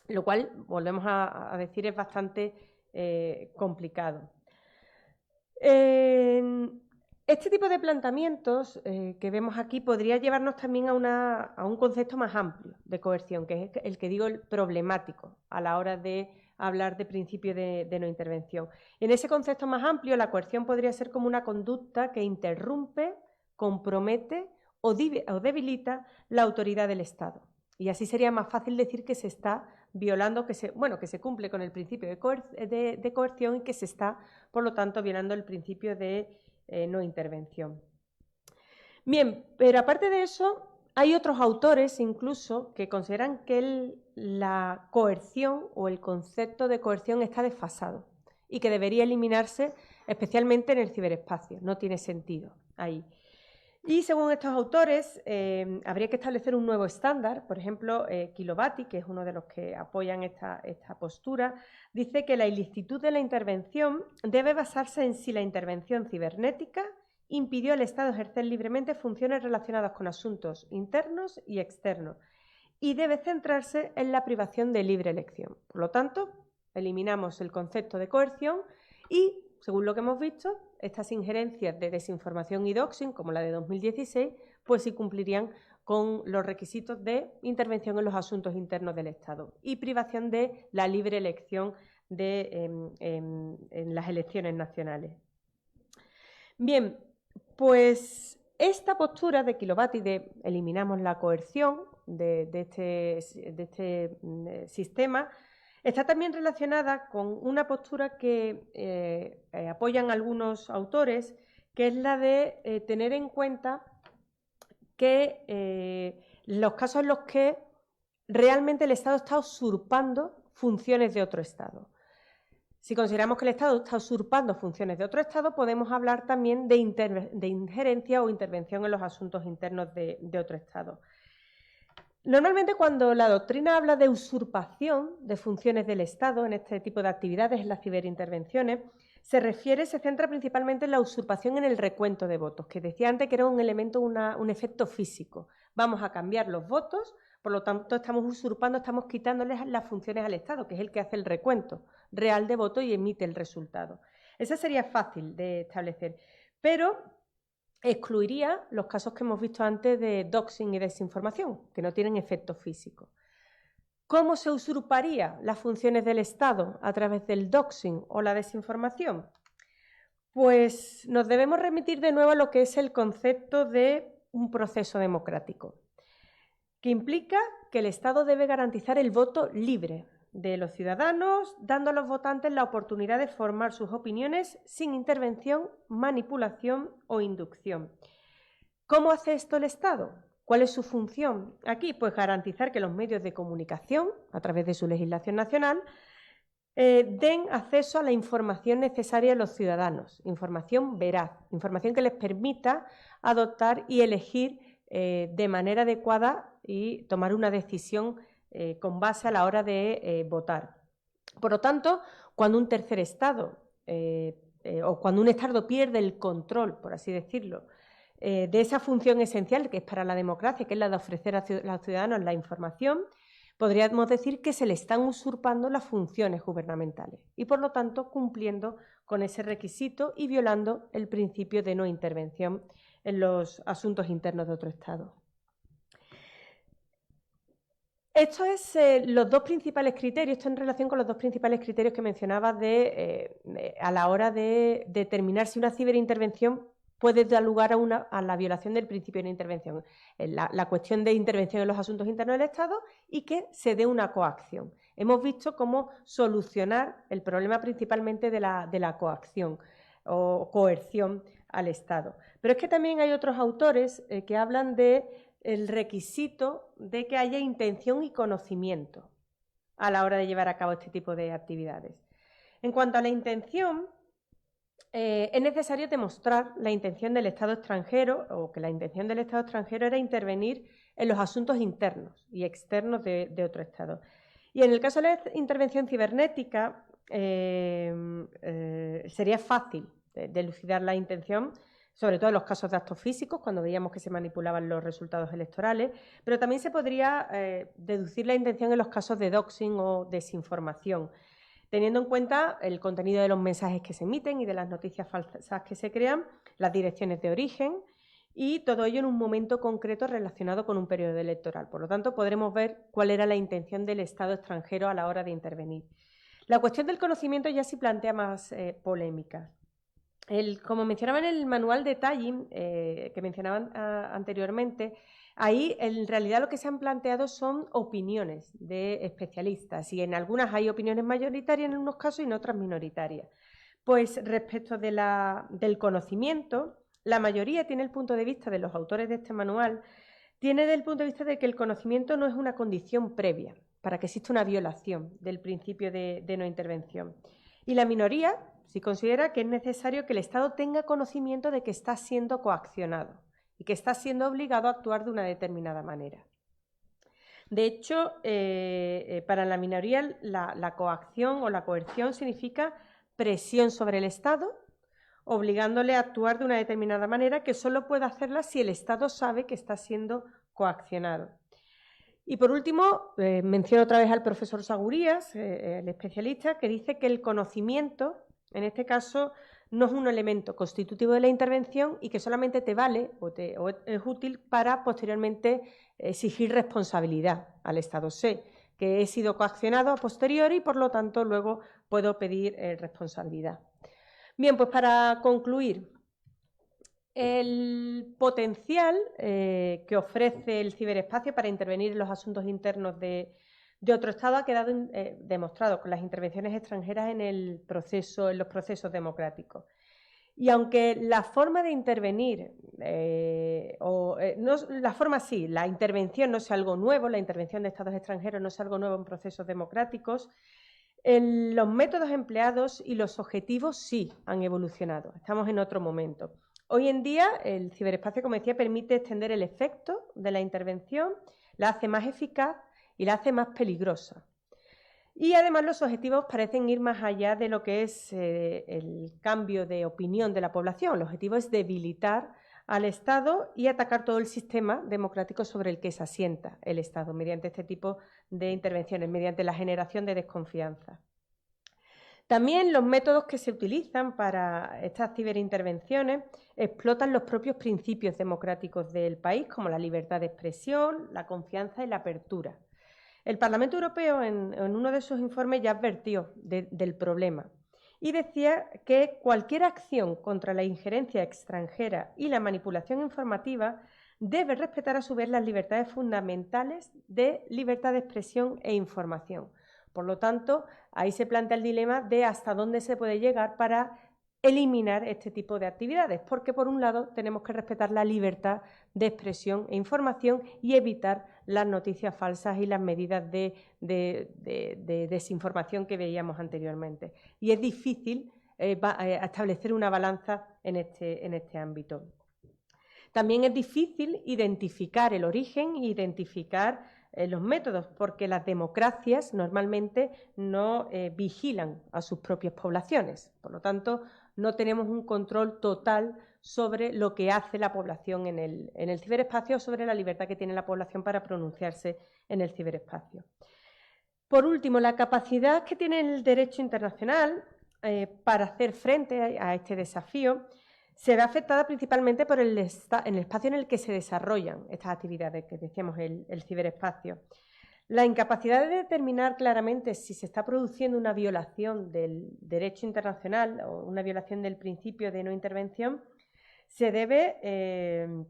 lo cual, volvemos a decir, es bastante complicado. Este tipo de planteamientos que vemos aquí podría llevarnos también a un concepto más amplio de coerción, que es el que digo el problemático a la hora de hablar de principio de no intervención. En ese concepto más amplio, la coerción podría ser como una conducta que interrumpe, compromete o debilita la autoridad del Estado. Y así sería más fácil decir que se está violando, que se cumple con el principio de coerción y que se está, por lo tanto, violando el principio de no intervención. Bien, pero aparte de eso, hay otros autores incluso que consideran que la coerción o el concepto de coerción está desfasado y que debería eliminarse, especialmente en el ciberespacio. No tiene sentido ahí. Y según estos autores, habría que establecer un nuevo estándar. Por ejemplo, Kilobati, que es uno de los que apoyan esta postura, dice que la ilicitud de la intervención debe basarse en si la intervención cibernética impidió al Estado ejercer libremente funciones relacionadas con asuntos internos y externos y debe centrarse en la privación de libre elección. Por lo tanto, eliminamos el concepto de coerción y, según lo que hemos visto, estas injerencias de desinformación y doxing, como la de 2016, pues sí cumplirían con los requisitos de intervención en los asuntos internos del Estado y privación de la libre elección en las elecciones nacionales. Bien, pues esta postura de Kilobati de eliminamos la coerción de este sistema está también relacionada con una postura que apoyan algunos autores, que es la de tener en cuenta que los casos en los que realmente el Estado está usurpando funciones de otro Estado. Si consideramos que el Estado está usurpando funciones de otro Estado, podemos hablar también de injerencia o intervención en los asuntos internos de otro Estado. Normalmente, cuando la doctrina habla de usurpación de funciones del Estado en este tipo de actividades, en las ciberintervenciones, se centra principalmente en la usurpación en el recuento de votos, que decía antes que era un elemento, un efecto físico. Vamos a cambiar los votos, por lo tanto estamos usurpando, estamos quitándoles las funciones al Estado, que es el que hace el recuento real de votos y emite el resultado. Esa sería fácil de establecer, pero excluiría los casos que hemos visto antes de doxing y desinformación, que no tienen efecto físico. ¿Cómo se usurparía las funciones del Estado a través del doxing o la desinformación? Pues nos debemos remitir de nuevo a lo que es el concepto de un proceso democrático, que implica que el Estado debe garantizar el voto libre de los ciudadanos, dando a los votantes la oportunidad de formar sus opiniones sin intervención, manipulación o inducción. ¿Cómo hace esto el Estado? ¿Cuál es su función aquí? Pues garantizar que los medios de comunicación, a través de su legislación nacional, den acceso a la información necesaria a los ciudadanos, información veraz, información que les permita adoptar y elegir de manera adecuada y tomar una decisión con base a la hora de votar. Por lo tanto, cuando un tercer Estado o cuando un Estado pierde el control, por así decirlo, de esa función esencial que es para la democracia, que es la de ofrecer a los ciudadanos la información, podríamos decir que se le están usurpando las funciones gubernamentales y, por lo tanto, cumpliendo con ese requisito y violando el principio de no intervención en los asuntos internos de otro Estado. Esto es los dos principales criterios, esto en relación con los dos principales criterios que mencionaba a la hora de determinar si una ciberintervención puede dar lugar a la violación del principio de no intervención. La cuestión de intervención en los asuntos internos del Estado y que se dé una coacción. Hemos visto cómo solucionar el problema principalmente de la coacción o coerción al Estado. Pero es que también hay otros autores que hablan del requisito de que haya intención y conocimiento a la hora de llevar a cabo este tipo de actividades. En cuanto a la intención, es necesario demostrar la intención del Estado extranjero o que la intención del Estado extranjero era intervenir en los asuntos internos y externos de otro Estado. Y en el caso de la intervención cibernética sería fácil de elucidar la intención, sobre todo en los casos de actos físicos, cuando veíamos que se manipulaban los resultados electorales, pero también se podría deducir la intención en los casos de doxing o desinformación, teniendo en cuenta el contenido de los mensajes que se emiten y de las noticias falsas que se crean, las direcciones de origen y todo ello en un momento concreto relacionado con un periodo electoral. Por lo tanto, podremos ver cuál era la intención del Estado extranjero a la hora de intervenir. La cuestión del conocimiento ya sí plantea más polémicas. Como mencionaba en el manual de Tallinn, que mencionaban anteriormente, ahí en realidad lo que se han planteado son opiniones de especialistas y en algunas hay opiniones mayoritarias en unos casos y en otras minoritarias. Pues respecto del conocimiento, la mayoría tiene el punto de vista de los autores de este manual, tiene el punto de vista de que el conocimiento no es una condición previa para que exista una violación del principio de no intervención. Y la minoría sí considera que es necesario que el Estado tenga conocimiento de que está siendo coaccionado y que está siendo obligado a actuar de una determinada manera. De hecho, para la minoría la coacción o la coerción significa presión sobre el Estado, obligándole a actuar de una determinada manera que solo puede hacerla si el Estado sabe que está siendo coaccionado. Y por último, menciono otra vez al profesor Sagurías, el especialista, que dice que el conocimiento, en este caso, no es un elemento constitutivo de la intervención y que solamente te vale o es útil para posteriormente exigir responsabilidad al Estado. Sé que he sido coaccionado a posteriori y por lo tanto luego puedo pedir responsabilidad. Bien, pues para concluir, el potencial que ofrece el ciberespacio para intervenir en los asuntos internos de otro Estado ha quedado demostrado con las intervenciones extranjeras en los procesos democráticos. Y aunque la forma de intervenir, la intervención no es algo nuevo, la intervención de Estados extranjeros no es algo nuevo en procesos democráticos, los métodos empleados y los objetivos sí han evolucionado. Estamos en otro momento. Hoy en día el ciberespacio, como decía, permite extender el efecto de la intervención, la hace más eficaz y la hace más peligrosa. Y además los objetivos parecen ir más allá de lo que es el cambio de opinión de la población. El objetivo es debilitar al Estado y atacar todo el sistema democrático sobre el que se asienta el Estado mediante este tipo de intervenciones, mediante la generación de desconfianza. También los métodos que se utilizan para estas ciberintervenciones explotan los propios principios democráticos del país, como la libertad de expresión, la confianza y la apertura. El Parlamento Europeo, en uno de sus informes, ya advirtió del problema y decía que cualquier acción contra la injerencia extranjera y la manipulación informativa debe respetar a su vez las libertades fundamentales de libertad de expresión e información. Por lo tanto, ahí se plantea el dilema de hasta dónde se puede llegar para eliminar este tipo de actividades, porque por un lado tenemos que respetar la libertad de expresión e información y evitar las noticias falsas y las medidas de desinformación que veíamos anteriormente. Y es difícil establecer una balanza en este ámbito. También es difícil identificar el origen e identificar los métodos, porque las democracias normalmente no vigilan a sus propias poblaciones. Por lo tanto, no tenemos un control total sobre lo que hace la población en el ciberespacio, sobre la libertad que tiene la población para pronunciarse en el ciberespacio. Por último, la capacidad que tiene el derecho internacional para hacer frente a este desafío se ve afectada principalmente por el espacio en el que se desarrollan estas actividades, que decíamos el ciberespacio. La incapacidad de determinar claramente si se está produciendo una violación del derecho internacional o una violación del principio de no intervención se debe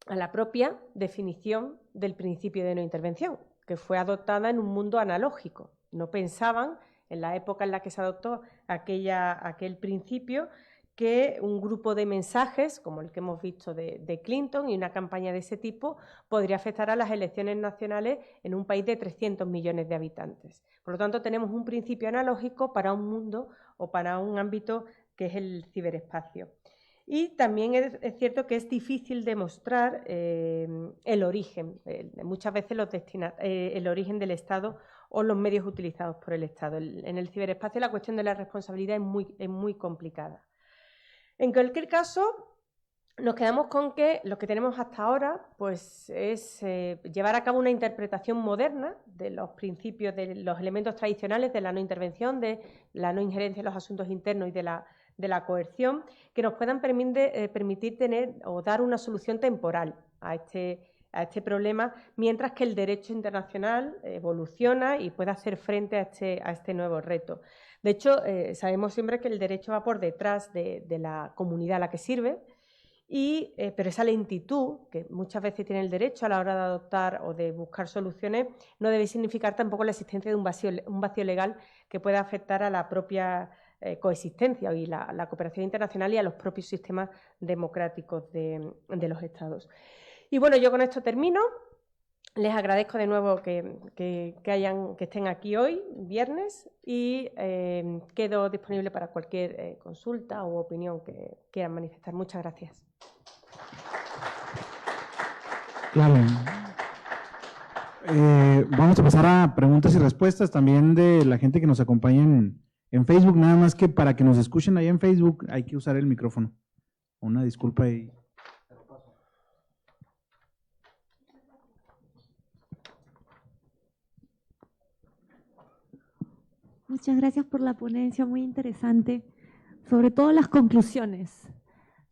a la propia definición del principio de no intervención, que fue adoptada en un mundo analógico. No pensaban, en la época en la que se adoptó aquel principio, que un grupo de mensajes, como el que hemos visto de Clinton y una campaña de ese tipo, podría afectar a las elecciones nacionales en un país de 300 millones de habitantes. Por lo tanto, tenemos un principio analógico para un mundo o para un ámbito que es el ciberespacio. Y también es cierto que es difícil demostrar el origen, muchas veces el origen del Estado o los medios utilizados por el Estado. En el ciberespacio la cuestión de la responsabilidad es muy complicada. En cualquier caso, nos quedamos con que lo que tenemos hasta ahora pues, es llevar a cabo una interpretación moderna de los principios, de los elementos tradicionales de la no intervención, de la no injerencia en los asuntos internos y de la coerción, que nos puedan permitir tener o dar una solución temporal a este problema, mientras que el derecho internacional evoluciona y puede hacer frente a este nuevo reto. De hecho, sabemos siempre que el derecho va por detrás de la comunidad a la que sirve, pero esa lentitud que muchas veces tiene el derecho a la hora de adoptar o de buscar soluciones no debe significar tampoco la existencia de un vacío legal que pueda afectar a la propia coexistencia y la cooperación internacional y a los propios sistemas democráticos de los Estados. Y bueno, yo con esto termino. Les agradezco de nuevo que estén aquí hoy, viernes, y quedo disponible para cualquier consulta o opinión que quieran manifestar. Muchas gracias. Claro. Vamos a pasar a preguntas y respuestas también de la gente que nos acompaña en Facebook, nada más que para que nos escuchen ahí en Facebook hay que usar el micrófono. Una disculpa ahí. Muchas gracias por la ponencia, muy interesante, sobre todo las conclusiones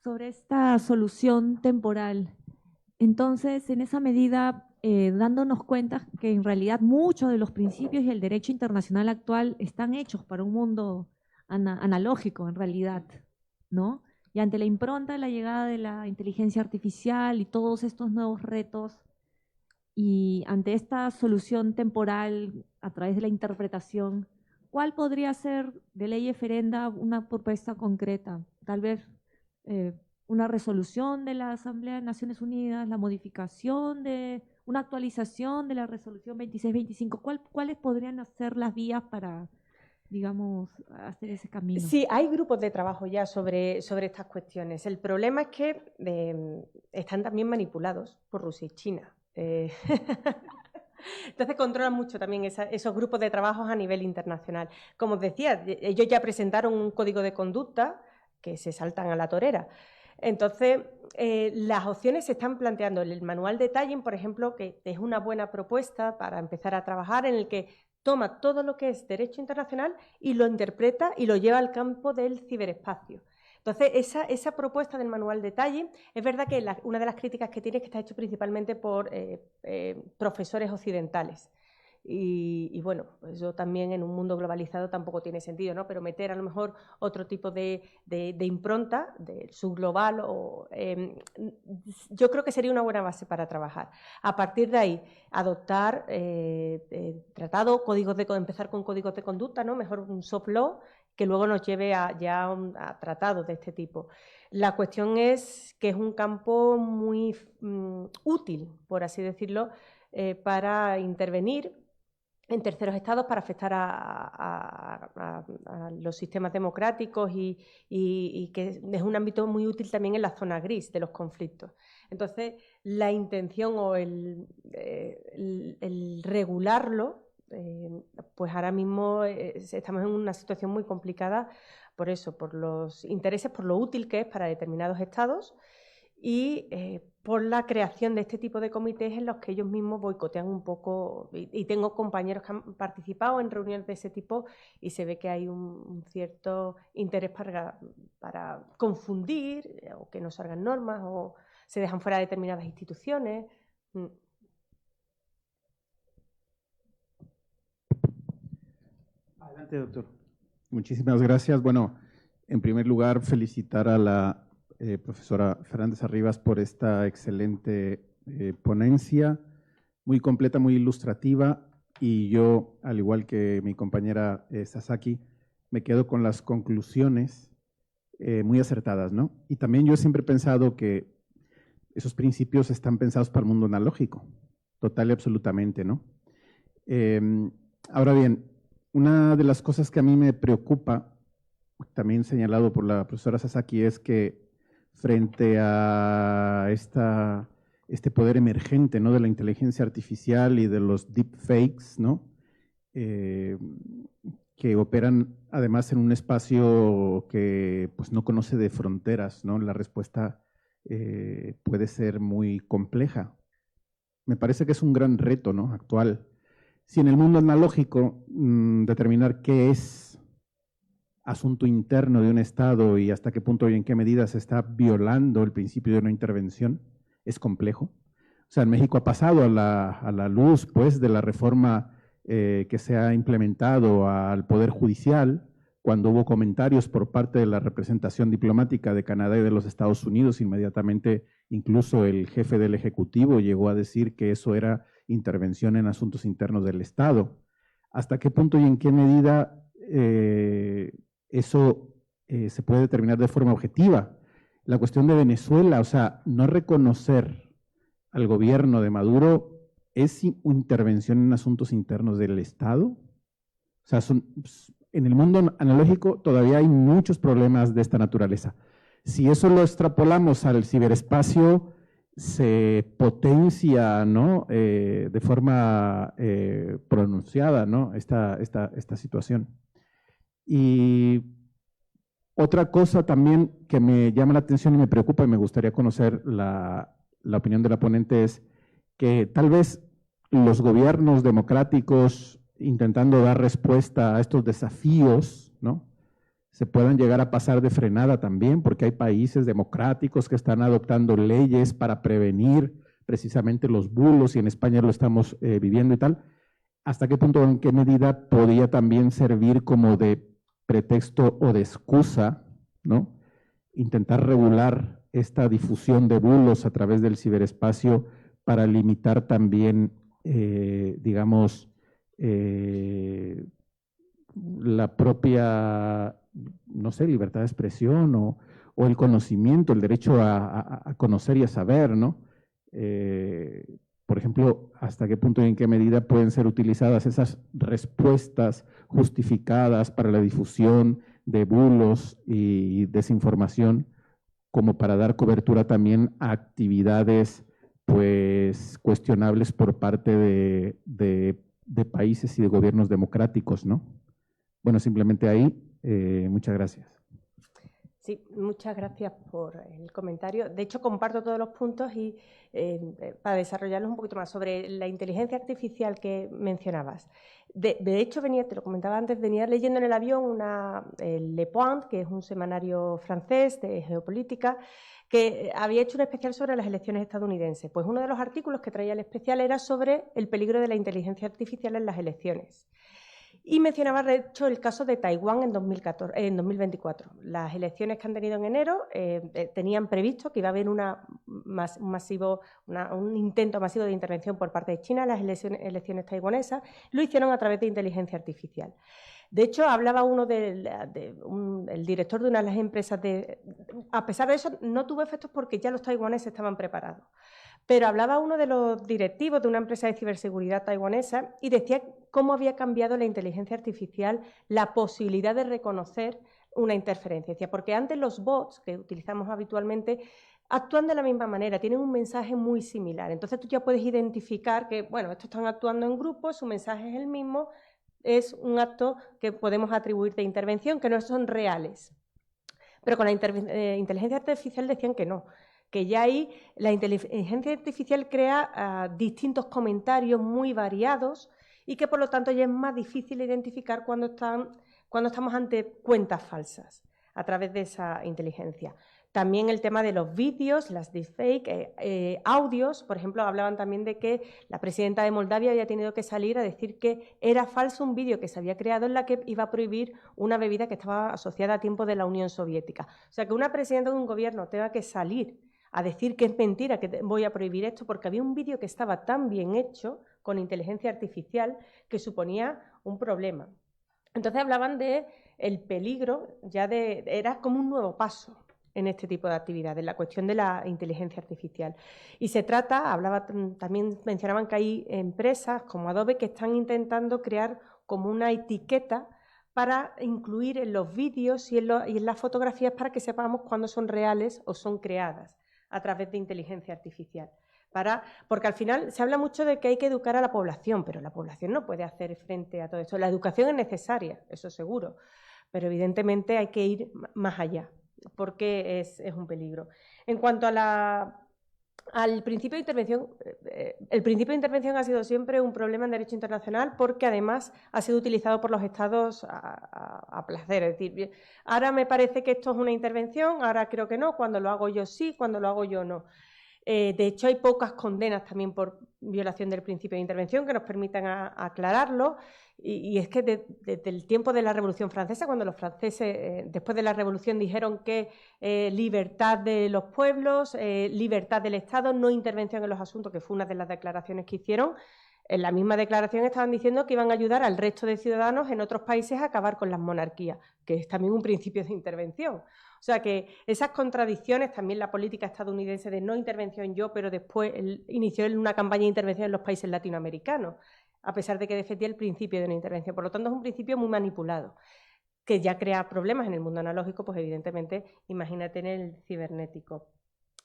sobre esta solución temporal. Entonces, en esa medida, dándonos cuenta que en realidad muchos de los principios y el derecho internacional actual están hechos para un mundo analógico, en realidad, ¿no? Y ante la impronta de la llegada de la inteligencia artificial y todos estos nuevos retos, y ante esta solución temporal a través de la interpretación, ¿cuál podría ser de ley eferenda una propuesta concreta? Tal vez una resolución de la Asamblea de Naciones Unidas, la modificación de una actualización de la resolución 2625. ¿Cuáles podrían ser las vías para, digamos, hacer ese camino? Sí, hay grupos de trabajo ya sobre estas cuestiones. El problema es que están también manipulados por Rusia y China. Entonces controlan mucho también esos grupos de trabajo a nivel internacional. Como os decía, ellos ya presentaron un código de conducta que se saltan a la torera. Entonces, las opciones se están planteando. El manual de Tallinn, por ejemplo, que es una buena propuesta para empezar a trabajar, en el que toma todo lo que es derecho internacional y lo interpreta y lo lleva al campo del ciberespacio. Entonces, esa propuesta del manual de Tallinn, es verdad que una de las críticas que tiene es que está hecho principalmente por profesores occidentales. Y bueno, eso también en un mundo globalizado tampoco tiene sentido, ¿no? Pero meter a lo mejor otro tipo de impronta, de subglobal, yo creo que sería una buena base para trabajar. A partir de ahí, adoptar tratado, empezar con códigos de conducta, ¿no? Mejor un soft law que luego nos lleve a tratados de este tipo. La cuestión es que es un campo muy útil, por así decirlo, para intervenir en terceros estados para afectar a los sistemas democráticos y que es un ámbito muy útil también en la zona gris de los conflictos. Entonces, la intención o el regularlo, pues ahora mismo estamos en una situación muy complicada por eso, por los intereses, por lo útil que es para determinados estados y por la creación de este tipo de comités en los que ellos mismos boicotean un poco, y tengo compañeros que han participado en reuniones de ese tipo y se ve que hay un cierto interés para confundir o que no salgan normas o se dejan fuera determinadas instituciones. Adelante, doctor. Muchísimas gracias. Bueno, en primer lugar, felicitar a la profesora Fernández Arribas, por esta excelente ponencia, muy completa, muy ilustrativa, y yo, al igual que mi compañera Sasaki, me quedo con las conclusiones muy acertadas, ¿no? Y también yo siempre he pensado que esos principios están pensados para el mundo analógico, total y absolutamente, ¿no? Ahora bien, una de las cosas que a mí me preocupa, también señalado por la profesora Sasaki, es que frente a este poder emergente, ¿no?, de la inteligencia artificial y de los deepfakes, ¿no?, que operan además en un espacio que pues, no conoce de fronteras, ¿no? La respuesta puede ser muy compleja. Me parece que es un gran reto, ¿no?, actual. Si en el mundo analógico determinar qué es asunto interno de un Estado y hasta qué punto y en qué medida se está violando el principio de no intervención es complejo. O sea, en México ha pasado a la luz, pues, de la reforma que se ha implementado al Poder Judicial, cuando hubo comentarios por parte de la representación diplomática de Canadá y de los Estados Unidos, inmediatamente incluso el jefe del Ejecutivo llegó a decir que eso era intervención en asuntos internos del Estado. ¿Hasta qué punto y en qué medida eso se puede determinar de forma objetiva? La cuestión de Venezuela, o sea, no reconocer al gobierno de Maduro es intervención en asuntos internos del Estado. O sea, en el mundo analógico todavía hay muchos problemas de esta naturaleza. Si eso lo extrapolamos al ciberespacio, se potencia, ¿no?, de forma pronunciada, ¿no?, esta situación. Y otra cosa también que me llama la atención y me preocupa y me gustaría conocer la opinión de la ponente es que tal vez los gobiernos democráticos, intentando dar respuesta a estos desafíos, ¿no?, se puedan llegar a pasar de frenada también, porque hay países democráticos que están adoptando leyes para prevenir precisamente los bulos, y en España lo estamos viviendo y tal. ¿Hasta qué punto, en qué medida podría también servir como de pretexto o de excusa, ¿no?, intentar regular esta difusión de bulos a través del ciberespacio para limitar también, digamos, la propia, no sé, libertad de expresión o el conocimiento, el derecho a conocer y a saber, ¿no? Por ejemplo, hasta qué punto y en qué medida pueden ser utilizadas esas respuestas justificadas para la difusión de bulos y desinformación como para dar cobertura también a actividades pues cuestionables por parte de países y de gobiernos democráticos, ¿no? Bueno, simplemente ahí, muchas gracias. Sí, muchas gracias por el comentario. De hecho, comparto todos los puntos y para desarrollarlos un poquito más sobre la inteligencia artificial que mencionabas. De hecho, te lo comentaba antes, venía leyendo en el avión el Le Point, que es un semanario francés de geopolítica, que había hecho un especial sobre las elecciones estadounidenses. Pues uno de los artículos que traía el especial era sobre el peligro de la inteligencia artificial en las elecciones. Y mencionaba, de hecho, el caso de Taiwán en 2024. Las elecciones que han tenido en enero tenían previsto que iba a haber un intento masivo de intervención por parte de China en las elecciones taiwanesas. Lo hicieron a través de inteligencia artificial. De hecho, hablaba el director de una de las empresas a pesar de eso, no tuvo efectos porque ya los taiwaneses estaban preparados. Pero hablaba uno de los directivos de una empresa de ciberseguridad taiwanesa y decía cómo había cambiado la inteligencia artificial la posibilidad de reconocer una interferencia. Decía, porque antes los bots que utilizamos habitualmente actúan de la misma manera, tienen un mensaje muy similar. Entonces tú ya puedes identificar que, bueno, estos están actuando en grupo, su mensaje es el mismo, es un acto que podemos atribuir de intervención, que no son reales. Pero con la inteligencia artificial decían que no, que ya ahí la inteligencia artificial crea distintos comentarios muy variados y que por lo tanto ya es más difícil identificar cuando estamos ante cuentas falsas a través de esa inteligencia. También el tema de los vídeos, las deepfake, audios, por ejemplo, hablaban también de que la presidenta de Moldavia había tenido que salir a decir que era falso un vídeo que se había creado en la que iba a prohibir una bebida que estaba asociada a tiempo de la Unión Soviética. O sea, que una presidenta de un gobierno tenga que salir a decir que es mentira, que voy a prohibir esto, porque había un vídeo que estaba tan bien hecho, con inteligencia artificial, que suponía un problema. Entonces hablaban de el peligro, era como un nuevo paso en este tipo de actividades, la cuestión de la inteligencia artificial. Y se trata, también mencionaban que hay empresas como Adobe que están intentando crear como una etiqueta para incluir en los vídeos y en las fotografías para que sepamos cuándo son reales o son creadas a través de inteligencia artificial. Porque al final se habla mucho de que hay que educar a la población, pero la población no puede hacer frente a todo esto. La educación es necesaria, eso seguro, pero evidentemente hay que ir más allá, porque es un peligro. En cuanto al principio de intervención, el principio de intervención ha sido siempre un problema en derecho internacional porque además ha sido utilizado por los estados a placer. Es decir, ahora me parece que esto es una intervención, ahora creo que no, cuando lo hago yo sí, cuando lo hago yo no. De hecho, hay pocas condenas también por violación del principio de intervención que nos permitan aclararlo. Y es que desde el tiempo de la Revolución Francesa, cuando los franceses, después de la Revolución, dijeron que libertad de los pueblos, libertad del Estado, no intervención en los asuntos, que fue una de las declaraciones que hicieron, en la misma declaración estaban diciendo que iban a ayudar al resto de ciudadanos en otros países a acabar con las monarquías, que es también un principio de intervención. O sea que esas contradicciones, también la política estadounidense de no intervención yo, pero después inició una campaña de intervención en los países latinoamericanos, a pesar de que defendía el principio de no intervención. Por lo tanto, es un principio muy manipulado, que ya crea problemas en el mundo analógico, pues evidentemente, imagínate en el cibernético.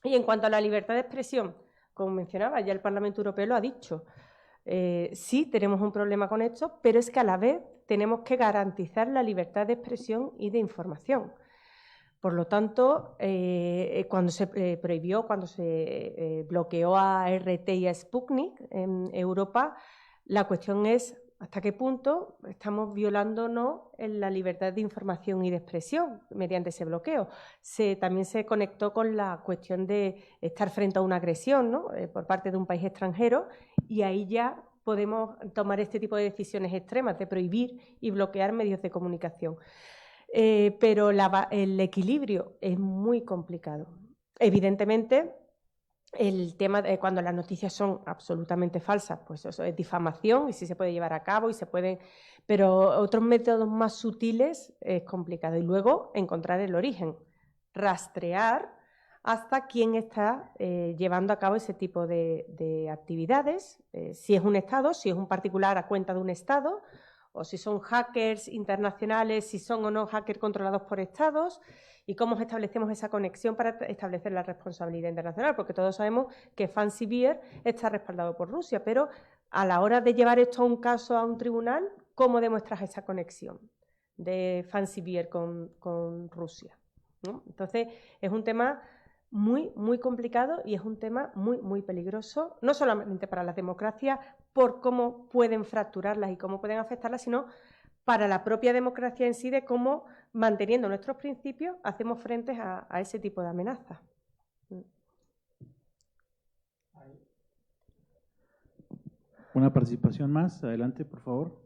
Y en cuanto a la libertad de expresión, como mencionaba, ya el Parlamento Europeo lo ha dicho. Sí, tenemos un problema con esto, pero es que a la vez tenemos que garantizar la libertad de expresión y de información. Por lo tanto, cuando se prohibió, cuando se bloqueó a RT y a Sputnik en Europa, la cuestión es hasta qué punto estamos violando o no en la libertad de información y de expresión mediante ese bloqueo. También se conectó con la cuestión de estar frente a una agresión, ¿no? Por parte de un país extranjero, y ahí ya podemos tomar este tipo de decisiones extremas de prohibir y bloquear medios de comunicación. Pero el equilibrio es muy complicado. Evidentemente, el tema de cuando las noticias son absolutamente falsas, pues eso es difamación y sí se puede llevar a cabo pero otros métodos más sutiles es complicado. Y luego encontrar el origen, rastrear hasta quién está llevando a cabo ese tipo de actividades, si es un Estado, si es un particular a cuenta de un Estado, o si son hackers internacionales, si son o no hackers controlados por estados, y cómo establecemos esa conexión para establecer la responsabilidad internacional, porque todos sabemos que Fancy Bear está respaldado por Rusia, pero a la hora de llevar esto a un caso a un tribunal, ¿cómo demuestras esa conexión de Fancy Bear con Rusia? ¿No? Entonces, es un tema muy, muy complicado y es un tema muy, muy peligroso, no solamente para las democracias, por cómo pueden fracturarlas y cómo pueden afectarlas, sino para la propia democracia en sí, de cómo, manteniendo nuestros principios, hacemos frente a ese tipo de amenazas. Una participación más, adelante, por favor.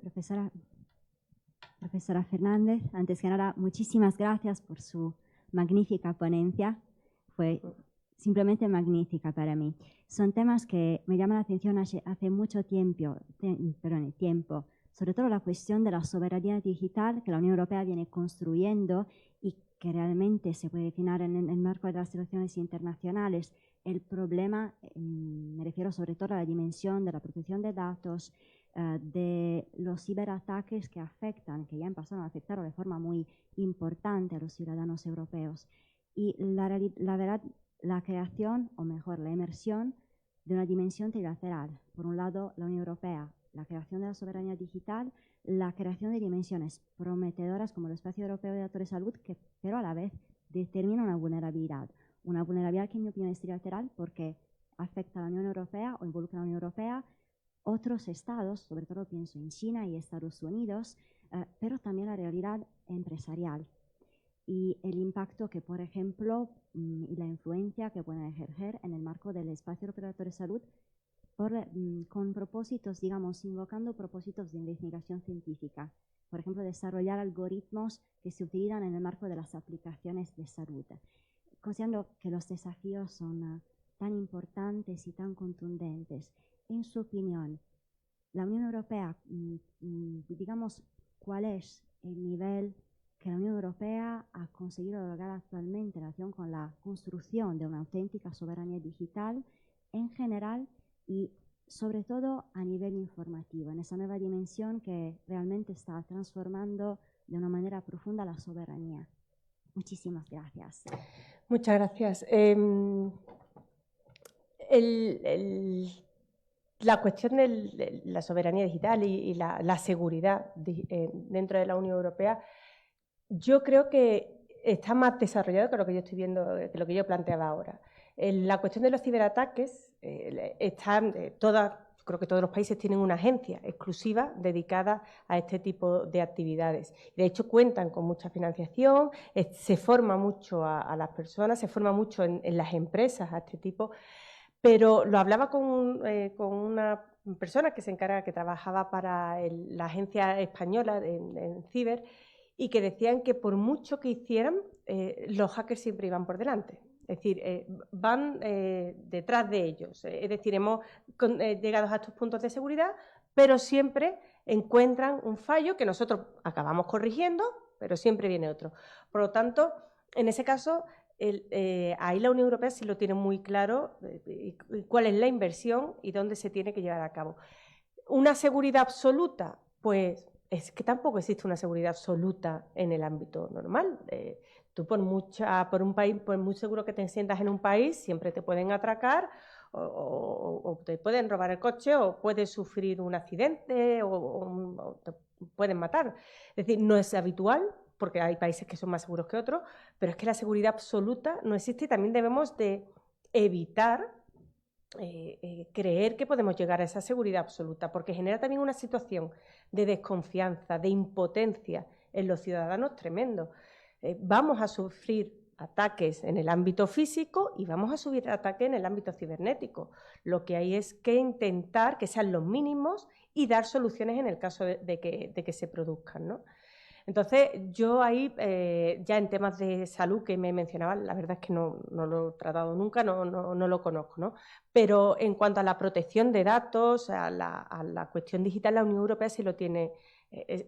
Profesora Fernández, antes que nada, muchísimas gracias por su magnífica ponencia. Fue simplemente magnífica para mí. Son temas que me llaman la atención hace mucho tiempo, sobre todo la cuestión de la soberanía digital que la Unión Europea viene construyendo y que realmente se puede definir en el marco de las relaciones internacionales. El problema, me refiero sobre todo a la dimensión de la protección de datos, de los ciberataques que ya empezaron a afectar de forma muy importante a los ciudadanos europeos. Y la verdad, la creación, o mejor, la emersión de una dimensión trilateral. Por un lado, la Unión Europea, la creación de la soberanía digital, la creación de dimensiones prometedoras como el Espacio Europeo de Datos de Salud, que pero a la vez determina una vulnerabilidad que en mi opinión es trilateral porque afecta a la Unión Europea o involucra a la Unión Europea, otros estados, sobre todo pienso en China y Estados Unidos, pero también la realidad empresarial. y el impacto que, por ejemplo, y la influencia que pueden ejercer en el marco del espacio regulatorio de salud con propósitos, digamos, invocando propósitos de investigación científica. Por ejemplo, desarrollar algoritmos que se utilizan en el marco de las aplicaciones de salud. Considerando que los desafíos son tan importantes y tan contundentes, en su opinión, la Unión Europea, digamos, ¿cuál es el nivel que la Unión Europea ha conseguido lograr actualmente en relación con la construcción de una auténtica soberanía digital en general y sobre todo a nivel informativo, en esa nueva dimensión que realmente está transformando de una manera profunda la soberanía? Muchísimas gracias. Muchas gracias. La cuestión de la soberanía digital y la seguridad dentro de la Unión Europea, yo creo que está más desarrollado que lo que yo estoy viendo, que lo que yo planteaba ahora. La cuestión de los ciberataques creo que todos los países tienen una agencia exclusiva dedicada a este tipo de actividades. De hecho, cuentan con mucha financiación, se forma mucho a las personas, se forma mucho en las empresas a este tipo. Pero lo hablaba con una persona que trabajaba para la agencia española en ciber, y que decían que por mucho que hicieran, los hackers siempre iban por delante. Es decir, van detrás de ellos. Es decir, hemos llegado a estos puntos de seguridad, pero siempre encuentran un fallo que nosotros acabamos corrigiendo, pero siempre viene otro. Por lo tanto, en ese caso, ahí la Unión Europea sí lo tiene muy claro, cuál es la inversión y dónde se tiene que llevar a cabo. ¿Una seguridad absoluta? Pues es que tampoco existe una seguridad absoluta en el ámbito normal. Tú por muy seguro que te sientas en un país, siempre te pueden atracar o te pueden robar el coche o puedes sufrir un accidente o te pueden matar. Es decir, no es habitual, porque hay países que son más seguros que otros, pero es que la seguridad absoluta no existe y también debemos de evitar creer que podemos llegar a esa seguridad absoluta, porque genera también una situación de desconfianza, de impotencia en los ciudadanos tremendo. Vamos a sufrir ataques en el ámbito físico y vamos a sufrir ataques en el ámbito cibernético. Lo que hay es que intentar que sean los mínimos y dar soluciones en el caso de que se produzcan, ¿no? Entonces, yo ahí, ya en temas de salud que me mencionaban, la verdad es que no lo he tratado nunca, no lo conozco, ¿no? Pero en cuanto a la protección de datos, a la cuestión digital, la Unión Europea sí lo tiene,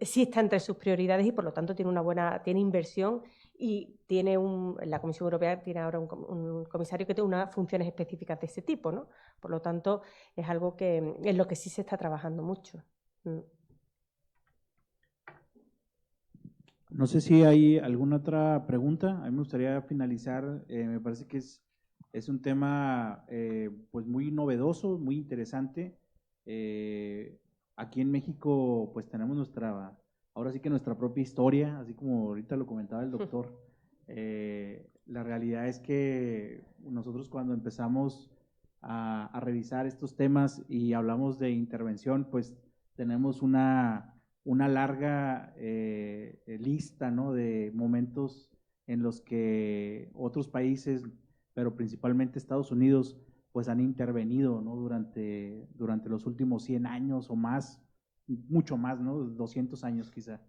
sí está entre sus prioridades y por lo tanto tiene inversión y la Comisión Europea tiene ahora un comisario que tiene unas funciones específicas de ese tipo, ¿no? Por lo tanto, es algo en lo que sí se está trabajando mucho. No sé si hay alguna otra pregunta. A mí me gustaría finalizar. Me parece que es un tema pues muy novedoso, muy interesante. Aquí en México pues tenemos ahora sí que nuestra propia historia, así como ahorita lo comentaba el doctor. La realidad es que nosotros cuando empezamos a revisar estos temas y hablamos de intervención, pues tenemos una larga lista, ¿no?, de momentos en los que otros países, pero principalmente Estados Unidos, pues han intervenido, ¿no?, durante los últimos 100 años o más, mucho más, ¿no?, 200 años quizá.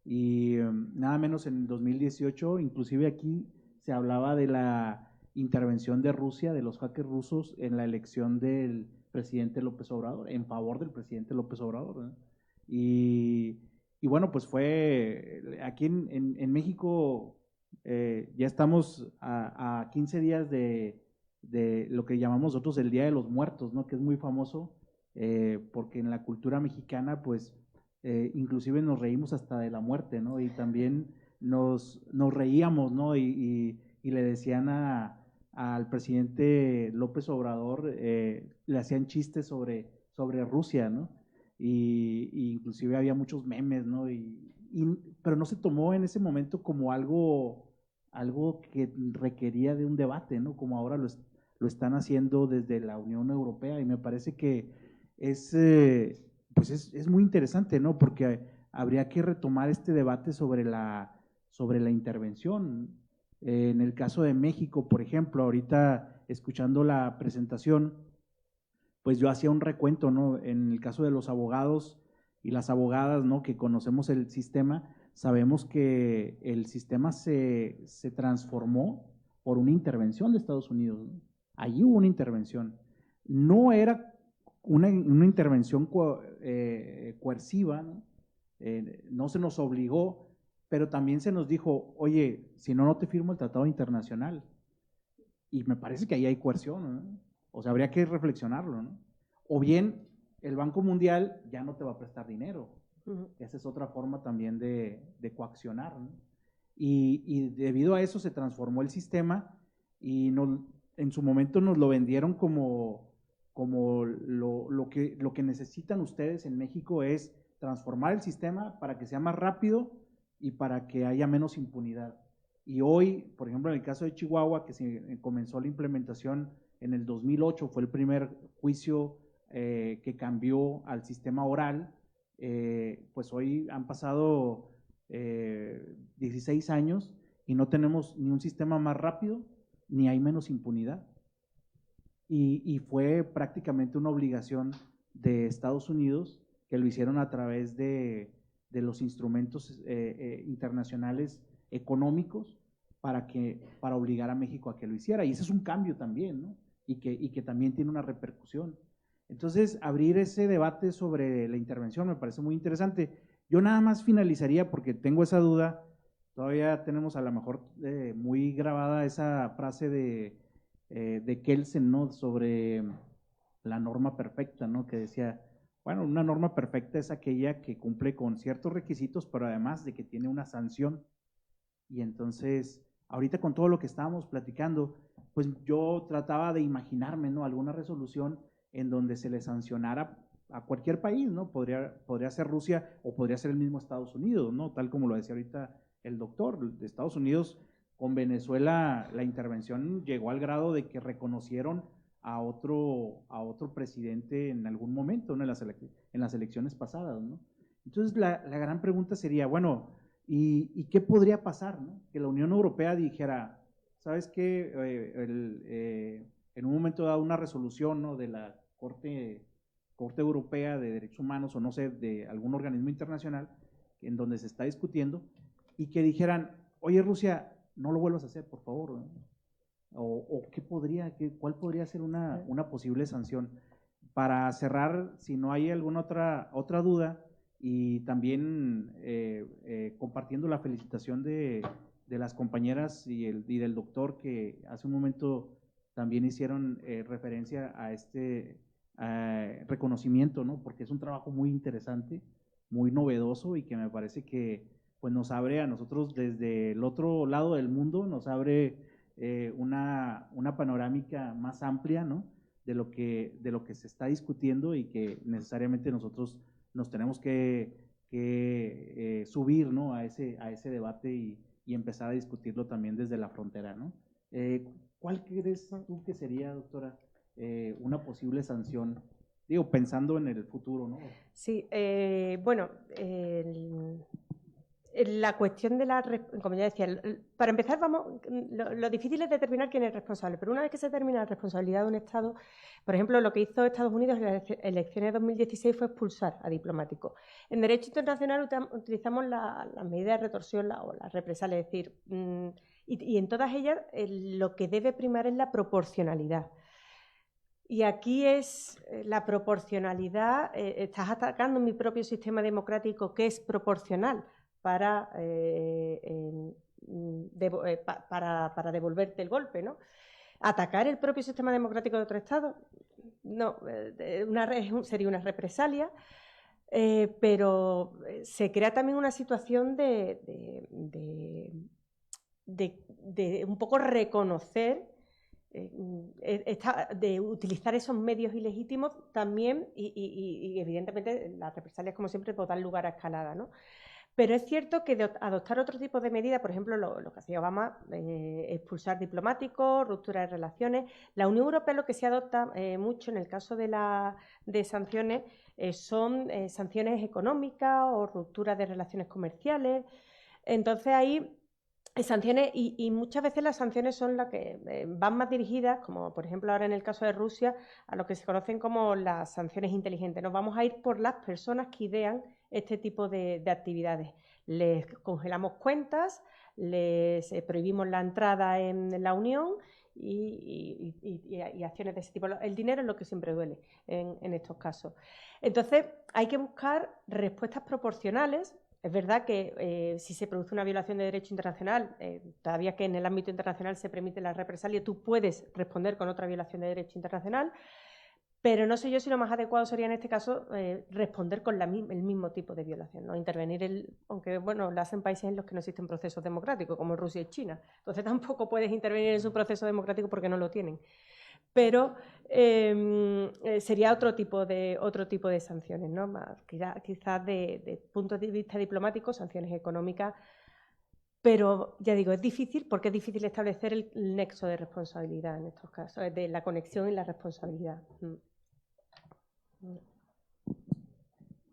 Y nada menos en 2018, inclusive aquí se hablaba de la intervención de Rusia, de los hackers rusos en la elección del presidente López Obrador, en favor del presidente López Obrador, ¿no? Y bueno, pues fue aquí en México, ya estamos a 15 días de lo que llamamos nosotros el Día de los Muertos, ¿no?, que es muy famoso, porque en la cultura mexicana, pues, inclusive nos reímos hasta de la muerte, ¿no? Y también nos reíamos, ¿no? Y le decían al presidente López Obrador, le hacían chistes sobre Rusia, ¿no? Y inclusive había muchos memes, ¿no? Pero no se tomó en ese momento como algo que requería de un debate, ¿no? Como ahora lo están haciendo desde la Unión Europea, y me parece que pues es muy interesante, ¿no? Porque habría que retomar este debate sobre sobre la intervención. En el caso de México, por ejemplo, ahorita escuchando la presentación, pues yo hacía un recuento, ¿no? En el caso de los abogados y las abogadas, ¿no? Que conocemos el sistema, sabemos que el sistema se transformó por una intervención de Estados Unidos, ¿no? Allí hubo una intervención. No era una intervención coerciva, ¿no? No se nos obligó, pero también se nos dijo, oye, si no, no te firmo el tratado internacional. Y me parece que ahí hay coerción, ¿no? O sea, habría que reflexionarlo, ¿no? O bien, el Banco Mundial ya no te va a prestar dinero. Esa es otra forma también de coaccionar, ¿no? Y debido a eso se transformó el sistema y en su momento nos lo vendieron como lo que necesitan ustedes en México es transformar el sistema para que sea más rápido y para que haya menos impunidad. Y hoy, por ejemplo, en el caso de Chihuahua, que se comenzó la implementación en el 2008, fue el primer juicio que cambió al sistema oral, pues hoy han pasado 16 años y no tenemos ni un sistema más rápido, ni hay menos impunidad. Y fue prácticamente una obligación de Estados Unidos que lo hicieron a través de los instrumentos internacionales económicos para obligar a México a que lo hiciera. Y ese es un cambio también, ¿no? Y que también tiene una repercusión. Entonces, abrir ese debate sobre la intervención me parece muy interesante. Yo nada más finalizaría, porque tengo esa duda, todavía tenemos a lo mejor muy grabada esa frase de Kelsen, ¿no? Sobre la norma perfecta, ¿no? Que decía, bueno, una norma perfecta es aquella que cumple con ciertos requisitos, pero además de que tiene una sanción. Y entonces, ahorita con todo lo que estábamos platicando, pues yo trataba de imaginarme, ¿no? Alguna resolución en donde se le sancionara a cualquier país, ¿no? Podría ser Rusia o podría ser el mismo Estados Unidos, ¿no? Tal como lo decía ahorita el doctor, de Estados Unidos con Venezuela la intervención llegó al grado de que reconocieron a otro presidente en algún momento, ¿no? En las elecciones pasadas, ¿no? Entonces la gran pregunta sería, bueno, ¿y qué podría pasar, ¿no? Que la Unión Europea dijera, ¿sabes qué? En un momento dado una resolución, ¿no? De la Corte Europea de Derechos Humanos o no sé, de algún organismo internacional en donde se está discutiendo y que dijeran, oye Rusia, no lo vuelvas a hacer, por favor, ¿no? O ¿cuál podría ser una posible sanción? Para cerrar, si no hay alguna otra duda, y también compartiendo la felicitación de las compañeras y del doctor que hace un momento también hicieron referencia a este reconocimiento, ¿no? Porque es un trabajo muy interesante, muy novedoso y que me parece que pues nos abre a nosotros desde el otro lado del mundo, nos abre una panorámica más amplia, ¿no? De lo que se está discutiendo y que necesariamente nosotros nos tenemos que subir, ¿no? a ese debate y empezar a discutirlo también desde la frontera, ¿no? ¿Cuál crees tú que sería, doctora, una posible sanción? Digo, pensando en el futuro, ¿no? Sí, bueno, la cuestión de como ya decía, para empezar, lo difícil es determinar quién es responsable, pero una vez que se determina la responsabilidad de un Estado, por ejemplo, lo que hizo Estados Unidos en las elecciones de 2016 fue expulsar a diplomáticos. En derecho internacional utilizamos las medidas de retorsión o las represalias, es decir, y en todas ellas lo que debe primar es la proporcionalidad. Y aquí es la proporcionalidad, estás atacando mi propio sistema democrático que es proporcional para devolverte el golpe, ¿no? Atacar el propio sistema democrático de otro Estado, no, sería una represalia, pero se crea también una situación de un poco reconocer, de utilizar esos medios ilegítimos también y evidentemente las represalias, como siempre, pues dan lugar a escalada, ¿no? Pero es cierto que de adoptar otro tipo de medidas, por ejemplo, lo que hacía Obama, expulsar diplomáticos, ruptura de relaciones. La Unión Europea lo que se adopta mucho en el caso de sanciones son sanciones económicas o ruptura de relaciones comerciales. Entonces ahí sanciones, y muchas veces las sanciones son las que van más dirigidas, como por ejemplo ahora en el caso de Rusia, a lo que se conocen como las sanciones inteligentes. Nos vamos a ir por las personas que idean este tipo de actividades. Les congelamos cuentas, les prohibimos la entrada en la Unión y acciones de ese tipo. El dinero es lo que siempre duele en estos casos. Entonces, hay que buscar respuestas proporcionales. Es verdad que si se produce una violación de derecho internacional, todavía que en el ámbito internacional se permite la represalia, tú puedes responder con otra violación de derecho internacional, pero no sé yo si lo más adecuado sería en este caso responder con el mismo tipo de violación, ¿no? Intervenir, aunque bueno, lo hacen países en los que no existen procesos democráticos, como Rusia y China. Entonces tampoco puedes intervenir en su proceso democrático porque no lo tienen. Pero sería otro tipo de sanciones, ¿no? Más, quizás de punto de vista diplomático, sanciones económicas, pero ya digo, es difícil porque es difícil establecer el nexo de responsabilidad en estos casos, de la conexión y la responsabilidad.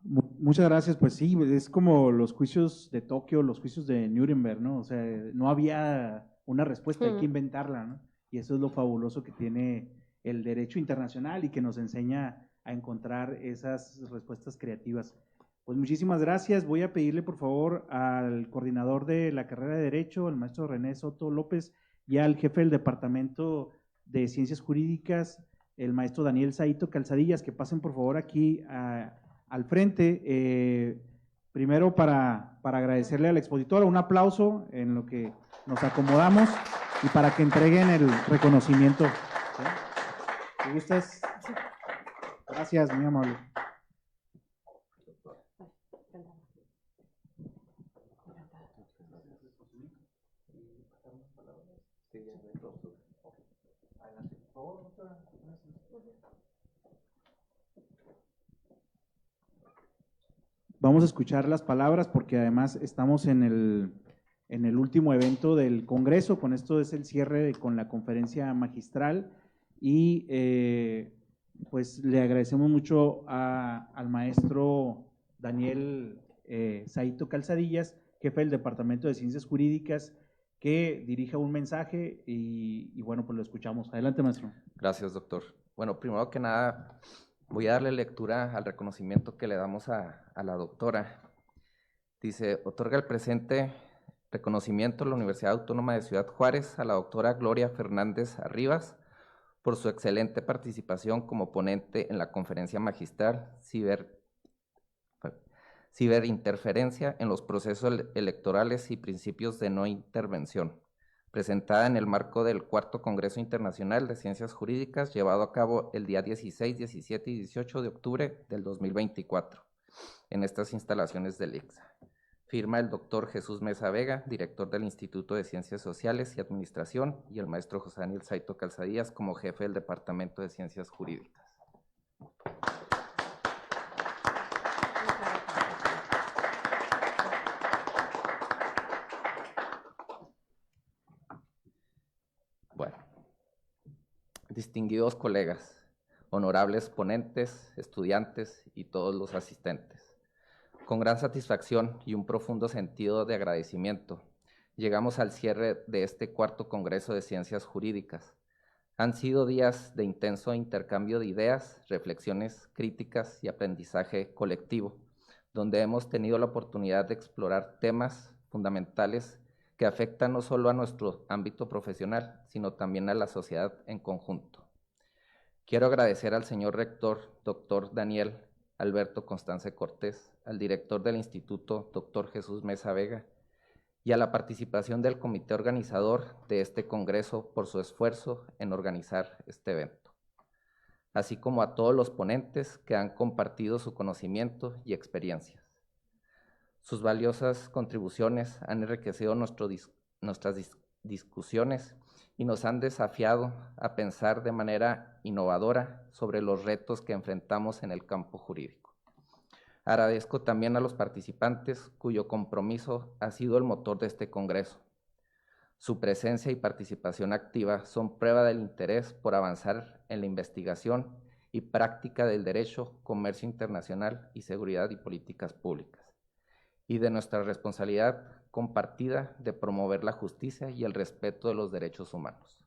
Muchas gracias. Pues sí, es como los juicios de Tokio, los juicios de Nuremberg, ¿no? O sea, no había una respuesta, hay que inventarla, ¿no? Y eso es lo fabuloso que tiene el derecho internacional y que nos enseña a encontrar esas respuestas creativas. Pues muchísimas gracias. Voy a pedirle, por favor, al coordinador de la carrera de Derecho, el maestro René Soto López, y al jefe del Departamento de Ciencias Jurídicas, el maestro Daniel Saito Calzadillas, que pasen, por favor, aquí al frente. Primero, para agradecerle al expositor, un aplauso en lo que nos acomodamos y para que entreguen el reconocimiento. ¿Sí? ¿Te gustas? Gracias, muy amable. Vamos a escuchar las palabras porque además estamos en el último evento del Congreso. Con esto es el cierre con la conferencia magistral y pues le agradecemos mucho al maestro Daniel Saito Calzadillas, jefe del Departamento de Ciencias Jurídicas, que dirija un mensaje y bueno, pues lo escuchamos. Adelante, maestro. Gracias, doctor. Bueno, primero que nada, voy a darle lectura al reconocimiento que le damos a la doctora. Dice, otorga el presente reconocimiento a la Universidad Autónoma de Ciudad Juárez a la doctora Gloria Fernández Arribas por su excelente participación como ponente en la conferencia magistral Ciberinterferencia en los procesos electorales y principios de no intervención, presentada en el marco del IV Congreso Internacional de Ciencias Jurídicas, llevado a cabo el día 16, 17 y 18 de octubre del 2024, en estas instalaciones del ICSA. Firma el doctor Jesús Mesa Vega, director del Instituto de Ciencias Sociales y Administración, y el maestro José Daniel Saito Calzadillas como jefe del Departamento de Ciencias Jurídicas. Bueno, distinguidos colegas, honorables ponentes, estudiantes y todos los asistentes. Con gran satisfacción y un profundo sentido de agradecimiento, llegamos al cierre de este IV Congreso de Ciencias Jurídicas. Han sido días de intenso intercambio de ideas, reflexiones críticas y aprendizaje colectivo, donde hemos tenido la oportunidad de explorar temas fundamentales que afectan no solo a nuestro ámbito profesional, sino también a la sociedad en conjunto. Quiero agradecer al señor rector, doctor Daniel Alberto Constance Cortés, al director del instituto, doctor Jesús Mesa Vega, y a la participación del comité organizador de este congreso por su esfuerzo en organizar este evento, así como a todos los ponentes que han compartido su conocimiento y experiencias. Sus valiosas contribuciones han enriquecido nuestras discusiones y nos han desafiado a pensar de manera innovadora sobre los retos que enfrentamos en el campo jurídico. Agradezco también a los participantes cuyo compromiso ha sido el motor de este congreso. Su presencia y participación activa son prueba del interés por avanzar en la investigación y práctica del derecho, comercio internacional y seguridad y políticas públicas. y de nuestra responsabilidad compartida de promover la justicia y el respeto de los derechos humanos.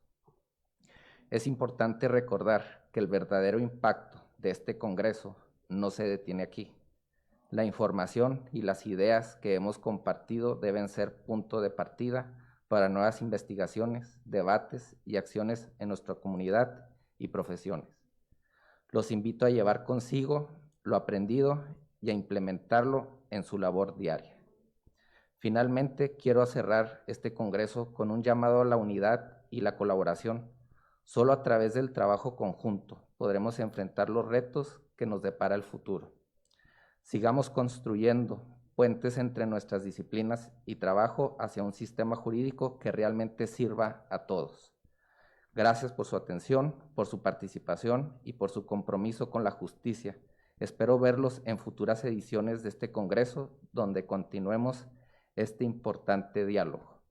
Es importante recordar que el verdadero impacto de este Congreso no se detiene aquí. La información y las ideas que hemos compartido deben ser punto de partida para nuevas investigaciones, debates y acciones en nuestra comunidad y profesiones. Los invito a llevar consigo lo aprendido y a implementarlo en su labor diaria. Finalmente, quiero cerrar este Congreso con un llamado a la unidad y la colaboración. Solo a través del trabajo conjunto podremos enfrentar los retos que nos depara el futuro. Sigamos construyendo puentes entre nuestras disciplinas y trabajo hacia un sistema jurídico que realmente sirva a todos. Gracias por su atención, por su participación y por su compromiso con la justicia. Espero verlos en futuras ediciones de este Congreso, donde continuemos este importante diálogo.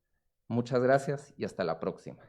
Muchas gracias y hasta la próxima.